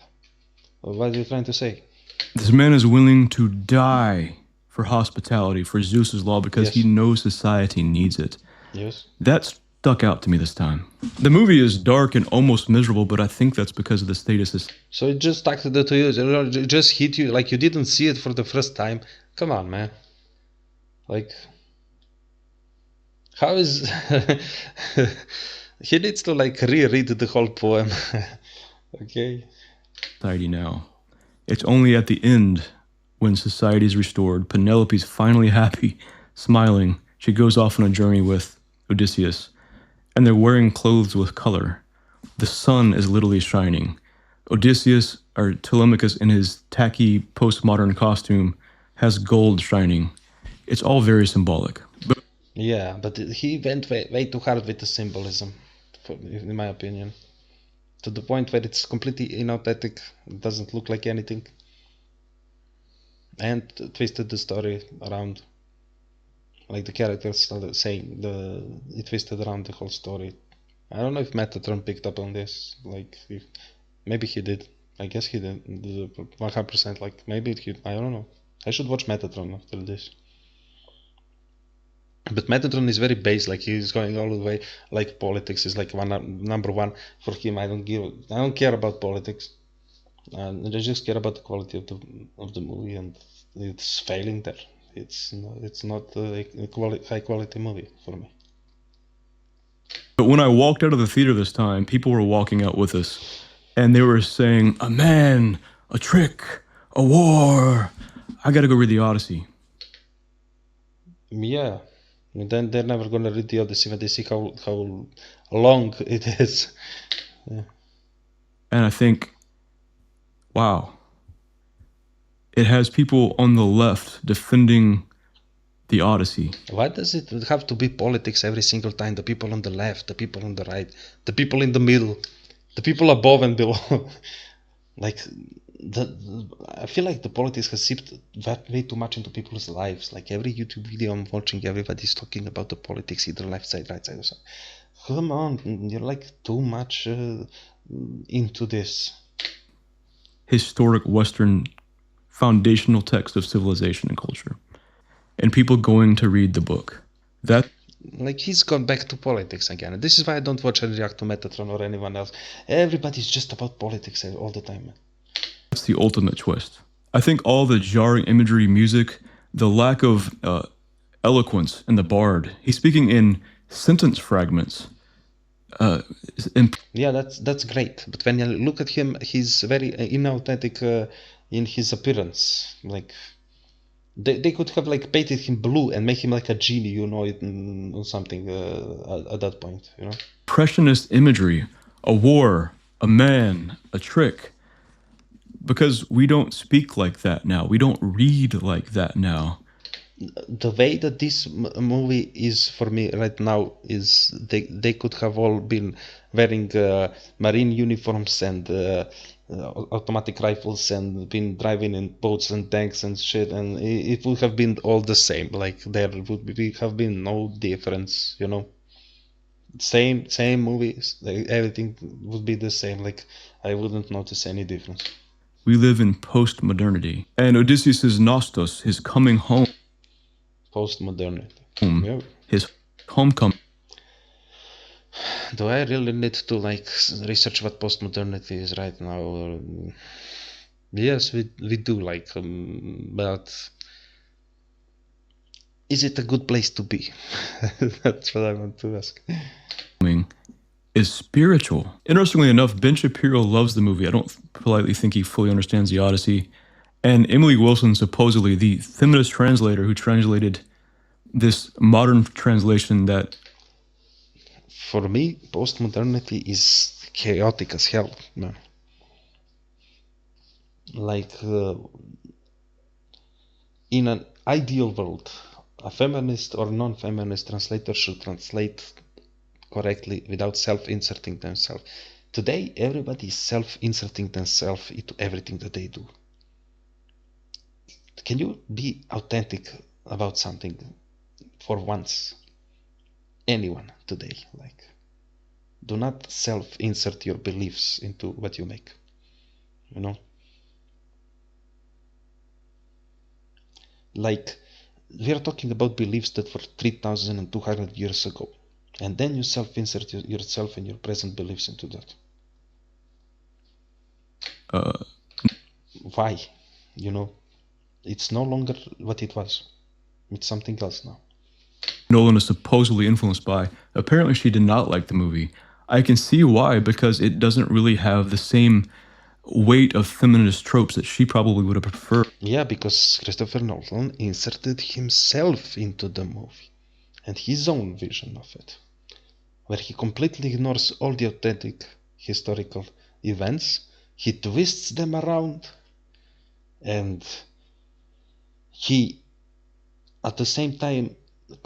What are you trying to say? This man is willing to die for hospitality, for Zeus's law, because he knows society needs it. Yes. That stuck out to me this time. The movie is dark and almost miserable, but I think that's because of the status. So it just stuck to you, it just hit you, like you didn't see it for the first time. Come on, man. Like, how is... He needs to, like, reread the whole poem. Okay? Society now. It's only at the end, when society is restored, Penelope's finally happy, smiling. She goes off on a journey with Odysseus, and they're wearing clothes with color. The sun is literally shining. Odysseus, or Telemachus, in his tacky postmodern costume, has gold shining. It's all very symbolic. Yeah, but he went way too hard with the symbolism, in my opinion. To the point where it's completely inauthentic, it doesn't look like anything. And twisted the story around. Like the characters saying, it twisted around the whole story. I don't know if Metatron picked up on this. Like, maybe he did. I guess he did. 100%. Like, maybe I don't know. I should watch Metatron after this. But Metatron is very base, like he's going all the way, like politics is like number one for him. I don't care about politics. I just care about the quality of the movie, and it's failing there. It's not a high quality movie for me. But when I walked out of the theater this time, people were walking out with us, and they were saying, a man, a trick, a war. I gotta go read the Odyssey. Yeah. And then they're never gonna read the Odyssey when they see how long it is. Yeah. And I think, wow, it has people on the left defending the Odyssey. Why does it have to be politics every single time? The people on the left, the people on the right, the people in the middle, the people above and below. Like, I feel like the politics has seeped way too much into people's lives. Like every YouTube video I'm watching, everybody's talking about the politics, either left side, right side, or something. Come on, you're like too much into this. Historic Western foundational text of civilization and culture. And people going to read the book. That, like, he's gone back to politics again. This is why I don't watch and react to Metatron or anyone else. Everybody's just about politics all the time. That's the ultimate twist. I think all the jarring imagery, music, the lack of eloquence in the bard. He's speaking in sentence fragments. Yeah, that's great. But when you look at him, he's very inauthentic in his appearance. Like, they could have like painted him blue and make him like a genie, or something at that point, Impressionist imagery, a war, a man, a trick. Because we don't speak like that now. We don't read like that now. The way that this movie is for me right now is they could have all been wearing marine uniforms and automatic rifles and been driving in boats and tanks and shit, and it would have been all the same. Like there would have been no difference, you know. Same movies, like, everything would be the same. Like I wouldn't notice any difference. We live in post-modernity. And Odysseus' Nostos, his coming home, Post-modernity. Yeah. his homecoming, Do I really need to like research what post-modernity is right now? Or, yes, we do, like, but is it a good place to be? That's what I want to ask. is spiritual. Interestingly enough, Ben Shapiro loves the movie. I don't politely think he fully understands the Odyssey. And Emily Wilson, supposedly the feminist translator who translated this modern translation that... For me, post-modernity is chaotic as hell, man. Like, in an ideal world, a feminist or non-feminist translator should translate correctly without self-inserting themselves. Today, everybody is self-inserting themselves into everything that they do. Can you be authentic about something for once? Anyone today, like, do not self-insert your beliefs into what you make, you know? Like, we are talking about beliefs that were 3,200 years ago, and then you self-insert yourself and your present beliefs into that. Why? You know, it's no longer what it was. It's something else now. Nolan is supposedly influenced by. Apparently, she did not like the movie. I can see why, because it doesn't really have the same weight of feminist tropes that she probably would have preferred. Yeah, because Christopher Nolan inserted himself into the movie and his own vision of it, where he completely ignores all the authentic historical events. He twists them around, and he, at the same time,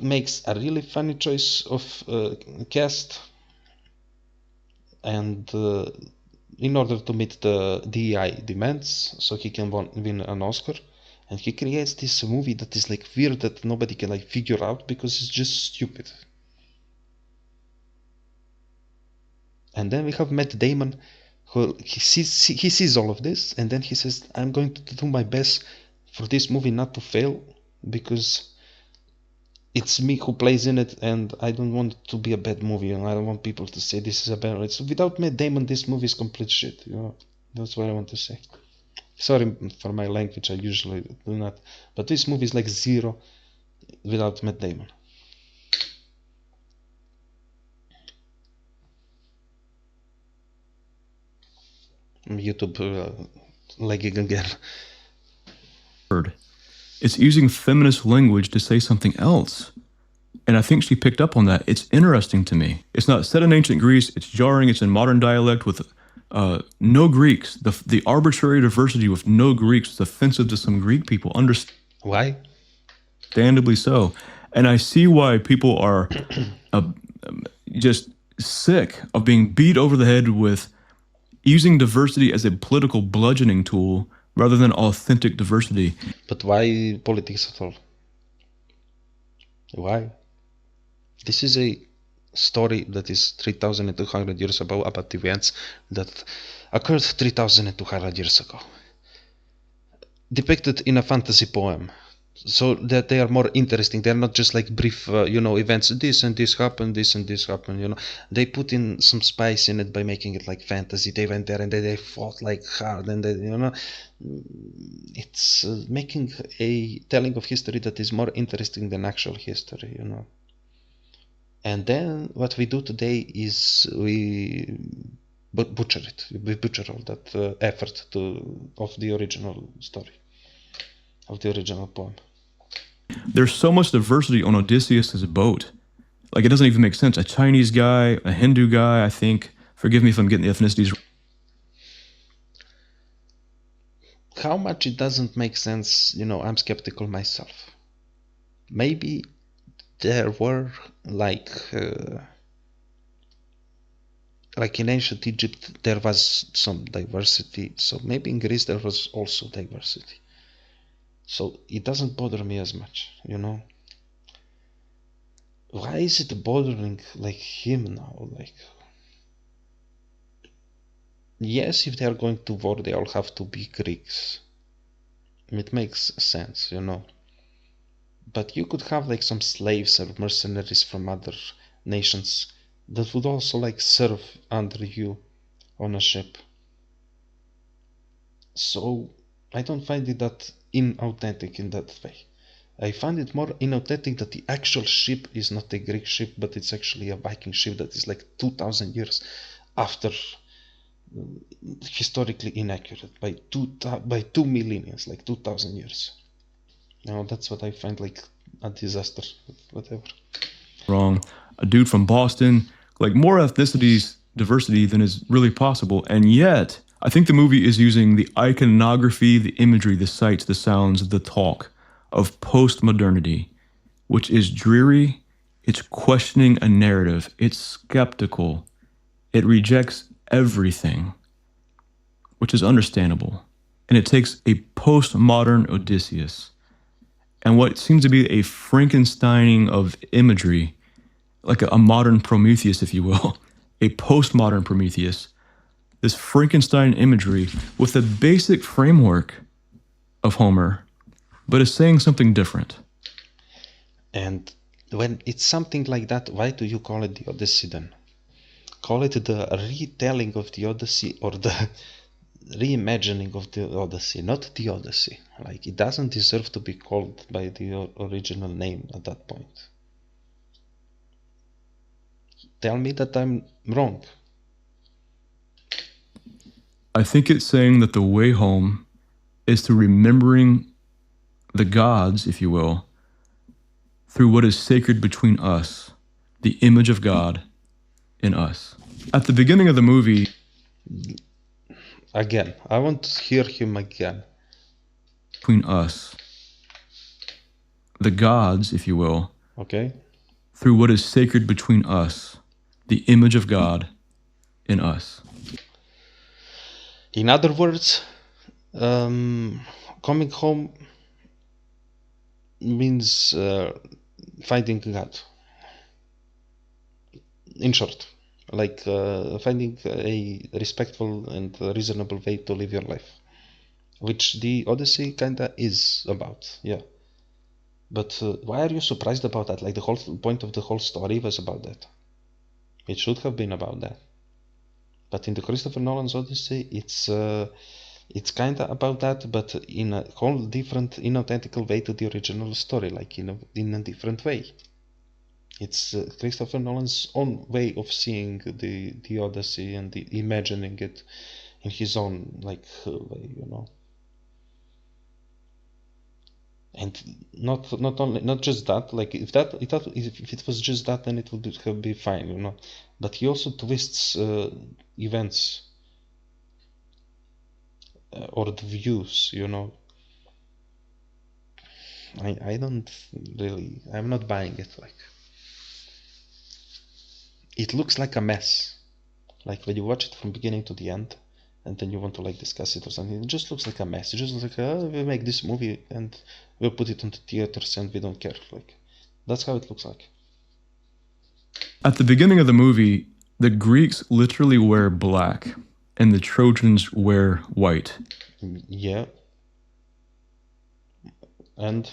makes a really funny choice of cast, and in order to meet the DEI demands, so he can win an Oscar, and he creates this movie that is like weird, that nobody can like figure out because it's just stupid. And then we have Matt Damon, who he sees all of this, and then he says, I'm going to do my best for this movie not to fail, because it's me who plays in it, and I don't want it to be a bad movie, and I don't want people to say this is a bad movie. So without Matt Damon, this movie is complete shit, you know. That's what I want to say. Sorry for my language, I usually do not. But this movie is like zero without Matt Damon. YouTube lagging again. It's using feminist language to say something else. And I think she picked up on that. It's interesting to me. It's not set in ancient Greece. It's jarring. It's in modern dialect with no Greeks. The arbitrary diversity with no Greeks is offensive to some Greek people. Why? Understandably so. And I see why people are just sick of being beat over the head with using diversity as a political bludgeoning tool rather than authentic diversity. But why politics at all? Why? This is a story that is 3,200 years ago about events that occurred 3,200 years ago, depicted in a fantasy poem, so that they are more interesting. They're not just like brief, events. This and this happened, this and this happened. You know, they put in some spice in it by making it like fantasy. They went there and they fought like hard, and it's making a telling of history that is more interesting than actual history. You know. And then what we do today is we butcher it. We butcher all that effort of the original story, of the original poem. There's so much diversity on Odysseus' boat. Like, it doesn't even make sense. A Chinese guy, a Hindu guy, I think. Forgive me if I'm getting the ethnicities. How much it doesn't make sense, I'm skeptical myself. Maybe there were like like in ancient Egypt, there was some diversity. So maybe in Greece there was also diversity. So it doesn't bother me as much, you know. Why is it bothering like him now? Like, yes, if they are going to war, they all have to be Greeks. It makes sense, you know. But you could have like some slaves or mercenaries from other nations that would also like serve under you on a ship. So I don't find it that inauthentic in that way. I find it more inauthentic that the actual ship is not a Greek ship, but it's actually a Viking ship that is like 2000 years after, historically inaccurate by 2 millennia, like 2000 years. Now that's what I find like a disaster, whatever. Wrong. A dude from Boston, like more ethnicities, diversity than is really possible. And yet, I think the movie is using the iconography, the imagery, the sights, the sounds, the talk of post-modernity, which is dreary, it's questioning a narrative, it's skeptical, it rejects everything, which is understandable. And it takes a postmodern Odysseus and what seems to be a Frankensteining of imagery, like a modern Prometheus, if you will, a postmodern Prometheus, this Frankenstein imagery with the basic framework of Homer, but is saying something different. And when it's something like that, why do you call it the Odyssey then? Call it the retelling of the Odyssey or the reimagining of the Odyssey, not the Odyssey. Like, it doesn't deserve to be called by the original name at that point. Tell me that I'm wrong. I think it's saying that the way home is through remembering the gods, if you will, through what is sacred between us, the image of God in us. At the beginning of the movie, Again, I want to hear him again. between us, the gods, if you will, Okay? through what is sacred between us, the image of God in us. In other words, coming home means finding God. In short, like finding a respectful and reasonable way to live your life, which the Odyssey kinda is about, yeah. But why are you surprised about that? Like, the whole point of the whole story was about that. It should have been about that. But in the Christopher Nolan's Odyssey, it's kinda about that, but in a whole different, inauthentic way to the original story, like in a different way. It's Christopher Nolan's own way of seeing the Odyssey and imagining it in his own like way, you know. And not just that. Like, if it was just that, then it would be fine, you know. But he also twists events or the views, you know. I don't really. I'm not buying it. Like, it looks like a mess. Like, when you watch it from beginning to the end, and then you want to like discuss it or something, it just looks like a mess. It just looks like, oh, we make this movie and we'll put it into theaters and we don't care. Like, that's how it looks like. At the beginning of the movie, the Greeks literally wear black and the Trojans wear white. Yeah. And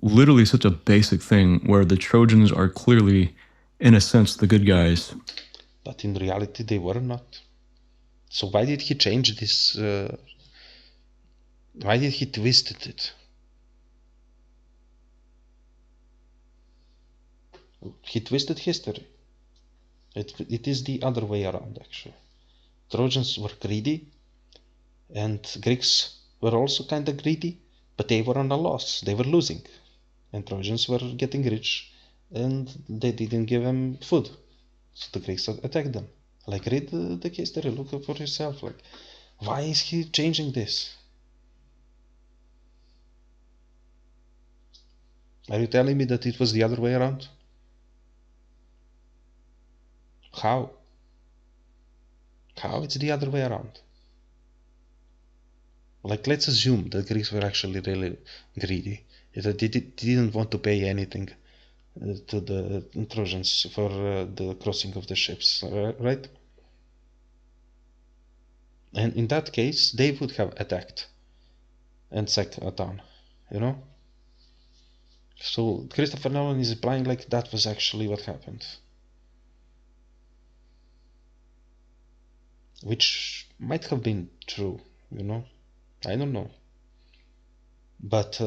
literally such a basic thing where the Trojans are clearly, in a sense, the good guys. But in reality, they were not. So why did he change this? Why did he twist it? He twisted history. It is the other way around, actually. Trojans were greedy, and Greeks were also kind of greedy, but they were on a loss. They were losing. And Trojans were getting rich, and they didn't give them food. So the Greeks attacked them. Like, read the history, look for yourself. Like, why is he changing this? Are you telling me that it was the other way around? How? How? It's the other way around. Like, let's assume the Greeks were actually really greedy. That they didn't want to pay anything to the Trojans for the crossing of the ships, right? And in that case, they would have attacked and sacked a town, you know? So Christopher Nolan is implying like that was actually what happened. Which might have been true, you know? I don't know. But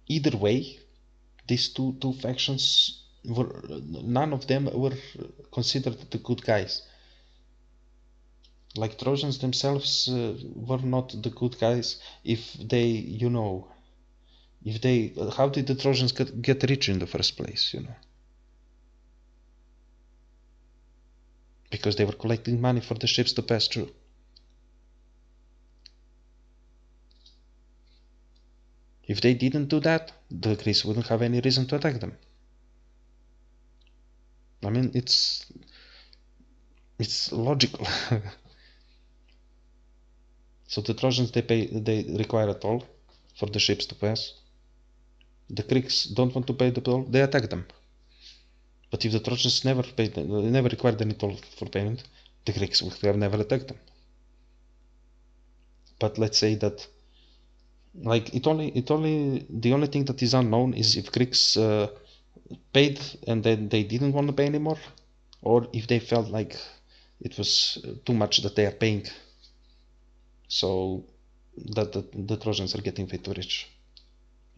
either way, these two factions were, none of them were considered the good guys. Like Trojans themselves were not the good guys if they, you know, if they, how did the Trojans get rich in the first place, you know? Because they were collecting money for the ships to pass through. If they didn't do that, the Greeks wouldn't have any reason to attack them. I mean, it's logical. So the Trojans, they require a toll for the ships to pass. The Greeks don't want to pay the toll, they attack them. But if the Trojans never required any toll for payment, the Greeks would have never attacked them. But let's say that, like, the only thing that is unknown is if Greeks paid and then they didn't want to pay anymore, or if they felt like it was too much that they are paying, so that the Trojans are getting way too rich.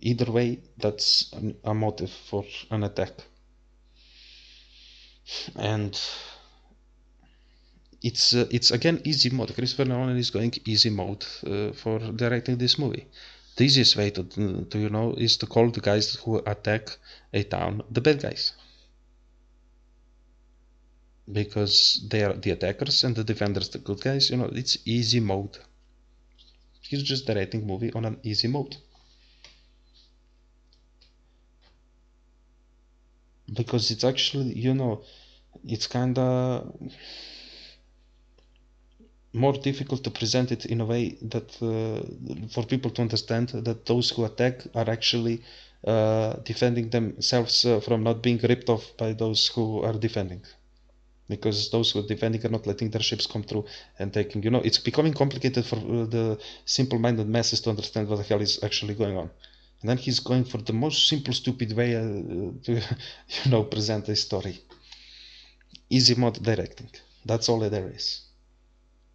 Either way, that's a motive for an attack. And it's again easy mode. Christopher Nolan is going easy mode for directing this movie. The easiest way to you know is to call the guys who attack a town the bad guys, because they are the attackers and the defenders the good guys. You know, it's easy mode. He's just directing movie on an easy mode. Because it's actually, you know, it's kinda more difficult to present it in a way that for people to understand that those who attack are actually defending themselves from not being ripped off by those who are defending. Because those who are defending are not letting their ships come through and taking, you know, it's becoming complicated for the simple-minded masses to understand what the hell is actually going on. And then he's going for the most simple, stupid way to, you know, present a story. Easy mode directing. That's all there is.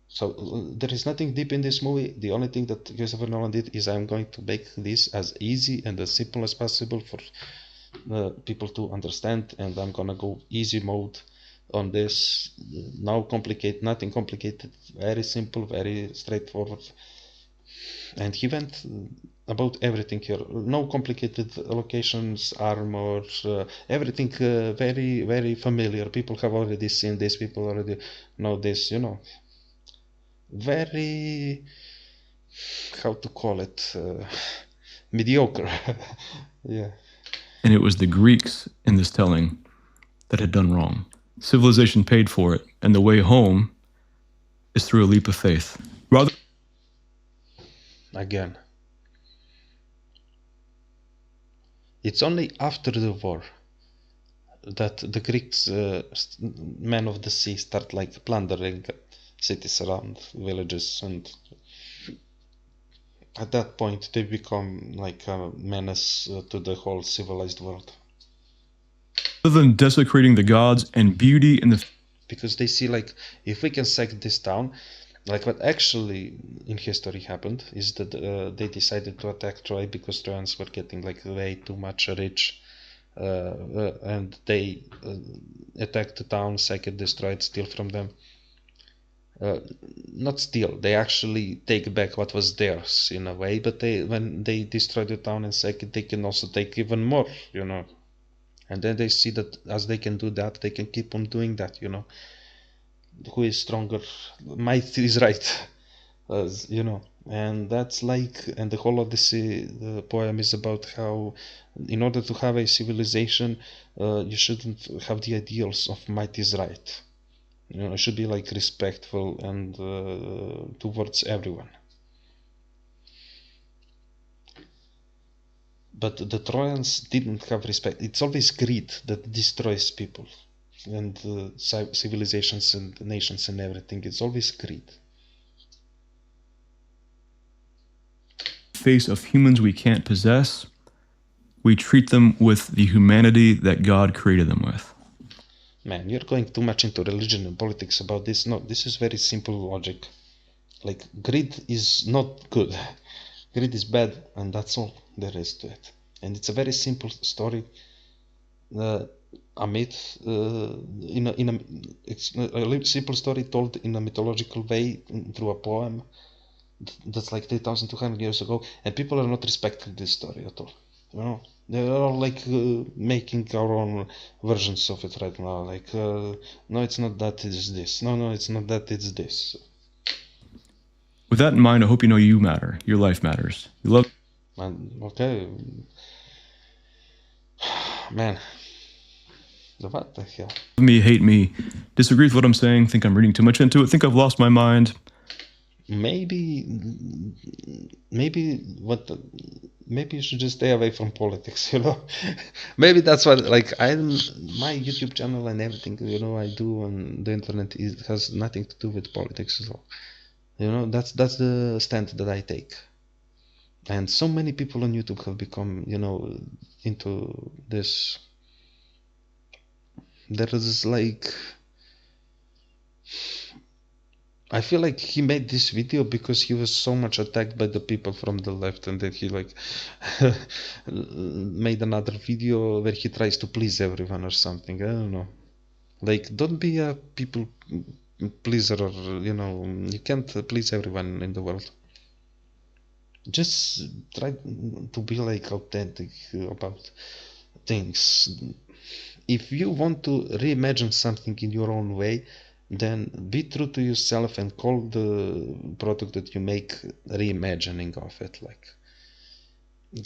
So there is nothing deep in this movie. The only thing that Christopher Nolan did is I'm going to make this as easy and as simple as possible for people to understand, and I'm gonna go easy mode on this. Nothing complicated, very simple, very straightforward. And he went about everything here. No complicated locations, armor, everything very, very familiar. People have already seen this, people already know this, you know. Very, how to call it, mediocre. Yeah. And it was the Greeks in this telling that had done wrong. Civilization paid for it, and the way home is through a leap of faith. Rather, again, it's only after the war that the Greeks, men of the sea, start like plundering cities around villages, and at that point they become like a menace to the whole civilized world. rather than desecrating the gods and beauty in the Because they see like, if we can sack this town, like what actually in history happened is that they decided to attack Troy because Trojans were getting like way too much rich, and they attacked the town, sack it, destroy it, steal from them. Not steal, they actually take back what was theirs in a way, but when they destroy the town and sack it, they can also take even more, you know. And then they see that as they can do that, they can keep on doing that, you know. Who is stronger? Might is right, you know. And that's like, and the whole Odyssey, the poem is about how, in order to have a civilization, you shouldn't have the ideals of might is right. You know, it should be like respectful and towards everyone. But the Trojans didn't have respect. It's always greed that destroys people and civilizations and nations and everything. It's always greed. Face of humans we can't possess, we treat them with the humanity that God created them with. Man, you're going too much into religion and politics about this. No, this is very simple logic. Like, greed is not good. Greed is bad, and that's all there is to it. And it's a very simple story, a myth, it's a simple story told in a mythological way through a poem that's like 3,200 years ago, and people are not respecting this story at all. You know, they're all like making our own versions of it right now. Like, no, it's not that, it's this. No, it's not that, it's this. With that in mind, I hope you know you matter. Your life matters. You love. Okay. Man. What the hell? Me, hate me, disagree with what I'm saying, think I'm reading too much into it, think I've lost my mind. Maybe you should just stay away from politics, you know. Maybe that's what, like, my YouTube channel and everything, you know, I do on the internet has nothing to do with politics at all. You know, that's the stand that I take. And so many people on YouTube have become, you know, into this. There is like, I feel like he made this video because he was so much attacked by the people from the left, and then he like made another video where he tries to please everyone or something. I don't know. Like, don't be a people pleaser, or, you know, you can't please everyone in the world. Just try to be like authentic about things. If you want to reimagine something in your own way, then be true to yourself and call the product that you make reimagining of it. Like,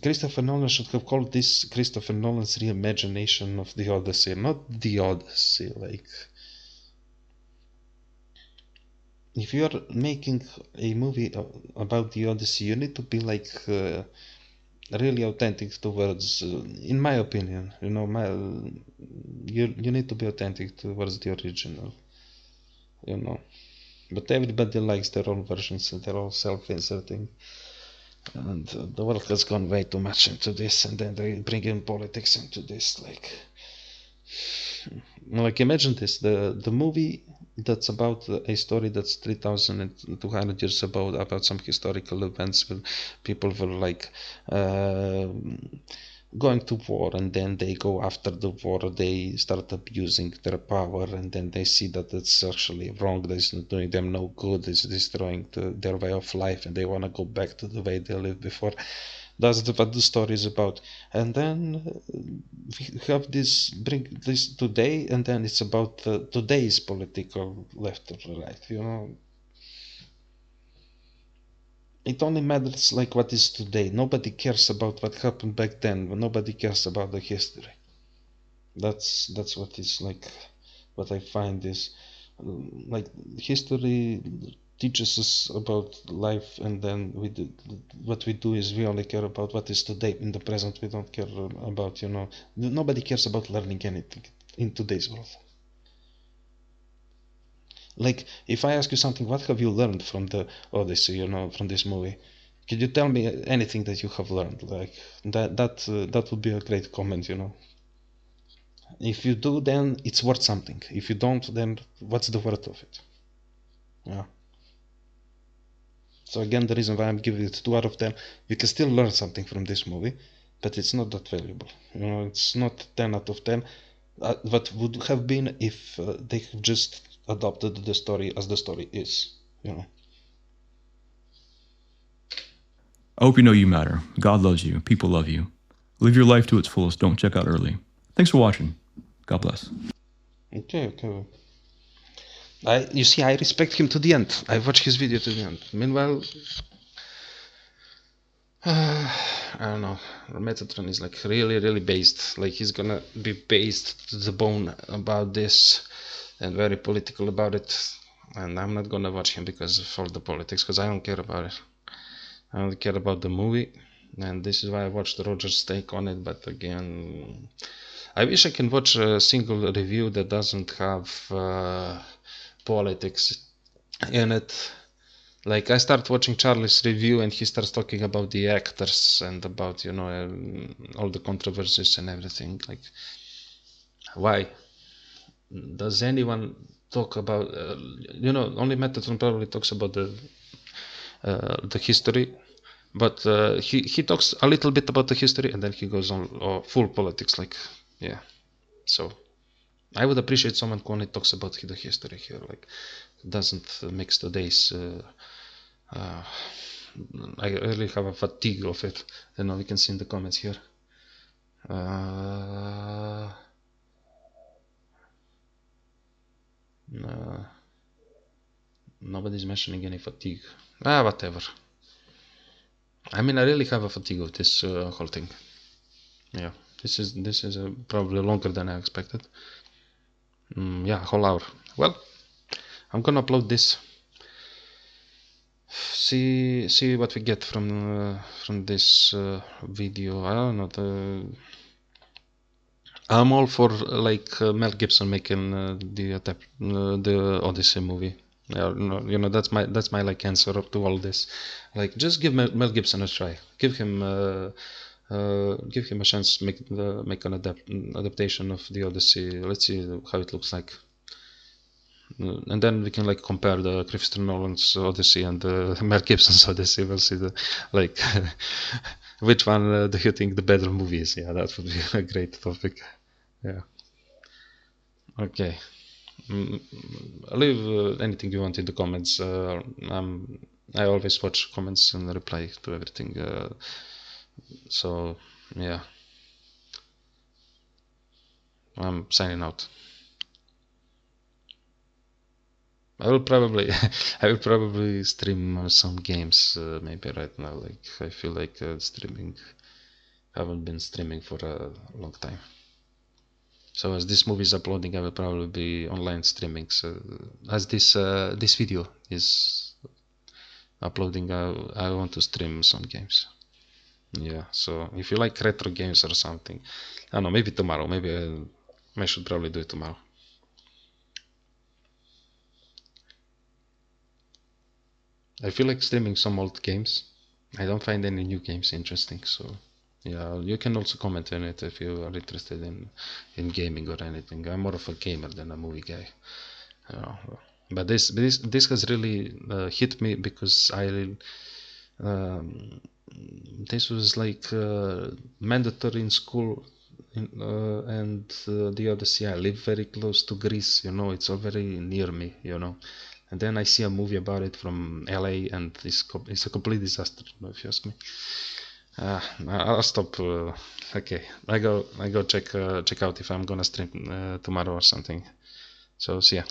Christopher Nolan should have called this Christopher Nolan's reimagination of the Odyssey, not the Odyssey. Like, if you are making a movie about the Odyssey, you need to be like really authentic towards, in my opinion, you know, you need to be authentic towards the original, you know. But everybody likes their own versions, and they're all self-inserting, and the world has gone way too much into this, and then they bring in politics into this. Like imagine this: the movie that's about a story that's 3,200 years about some historical events where people were like going to war, and then they go after the war, they start abusing their power, and then they see that it's actually wrong, it's not doing them no good, it's destroying their way of life, and they want to go back to the way they lived before. That's what the story is about. And then we have this, bring this today, and then it's about today's political left or right, you know. It only matters like what is today. Nobody cares about what happened back then. Nobody cares about the history. That's what is like, what I find is like history teaches us about life, and then what we do is we only care about what is today. In the present, we don't care about, you know, nobody cares about learning anything in today's world. Like, if I ask you something, what have you learned from the Odyssey, you know, from this movie? Could you tell me anything that you have learned? Like, that would be a great comment, you know. If you do, then it's worth something. If you don't, then what's the worth of it? Yeah. So again, the reason why I'm giving it 2 out of 10, you can still learn something from this movie, but it's not that valuable. You know, it's not 10 out of 10. What would have been if they have just adopted the story as the story is, you know. I hope you know you matter. God loves you. People love you. Live your life to its fullest. Don't check out early. Thanks for watching. God bless. Okay. You see, I respect him to the end. I watch his video to the end. Meanwhile, I don't know. Metatron is like really based. Like he's gonna be based to the bone about this and very political about it. And I'm not gonna watch him because of all the politics, because I don't care about it. I don't care about the movie, and this is why I watched Roger's take on it. But again, I wish I can watch a single review that doesn't have politics in it. Like I start watching Charlie's review and he starts talking about the actors and about all the controversies and everything. Like, why does anyone talk about? Only Metatron probably talks about the history, but he talks a little bit about the history and then he goes on full politics. Like, yeah. So I would appreciate someone who only talks about the history here. Like, doesn't mix the days. I really have a fatigue of it. We can see in the comments here. Nobody's mentioning any fatigue. Whatever. I mean, I really have a fatigue of this whole thing. Yeah, this is probably longer than I expected. Yeah, whole hour. Well, I'm gonna upload this. See what we get from this video. I don't know. I'm all for Mel Gibson making the Odyssey movie. Yeah, that's my like answer to all this. Like, just give Mel Gibson a try. Give him a chance to make an adaptation of the Odyssey. Let's see how it looks like. And then we can like compare the Christopher Nolan's Odyssey and the Mel Gibson's Odyssey. We'll see like which one do you think the better movie is? Yeah, that would be a great topic. Yeah. Okay. Leave anything you want in the comments. I always watch comments and reply to everything. So yeah, I'm signing out. I will probably I will probably stream some games maybe right now. Like I feel like streaming. I haven't been streaming for a long time. So as this movie is uploading, I will probably be online streaming. So as this video is uploading, I want to stream some games. Yeah. So if you like retro games or something, I don't know. Maybe tomorrow. Maybe I should probably do it tomorrow. I feel like streaming some old games. I don't find any new games interesting. So yeah, you can also comment on it if you are interested in gaming or anything. I'm more of a gamer than a movie guy. But this has really hit me because this was like mandatory in school, and the Odyssey. I live very close to Greece. It's all very near me. And then I see a movie about it from LA, and it's a complete disaster, if you ask me. I'll stop. Okay, I go check out if I'm gonna stream tomorrow or something. So see ya.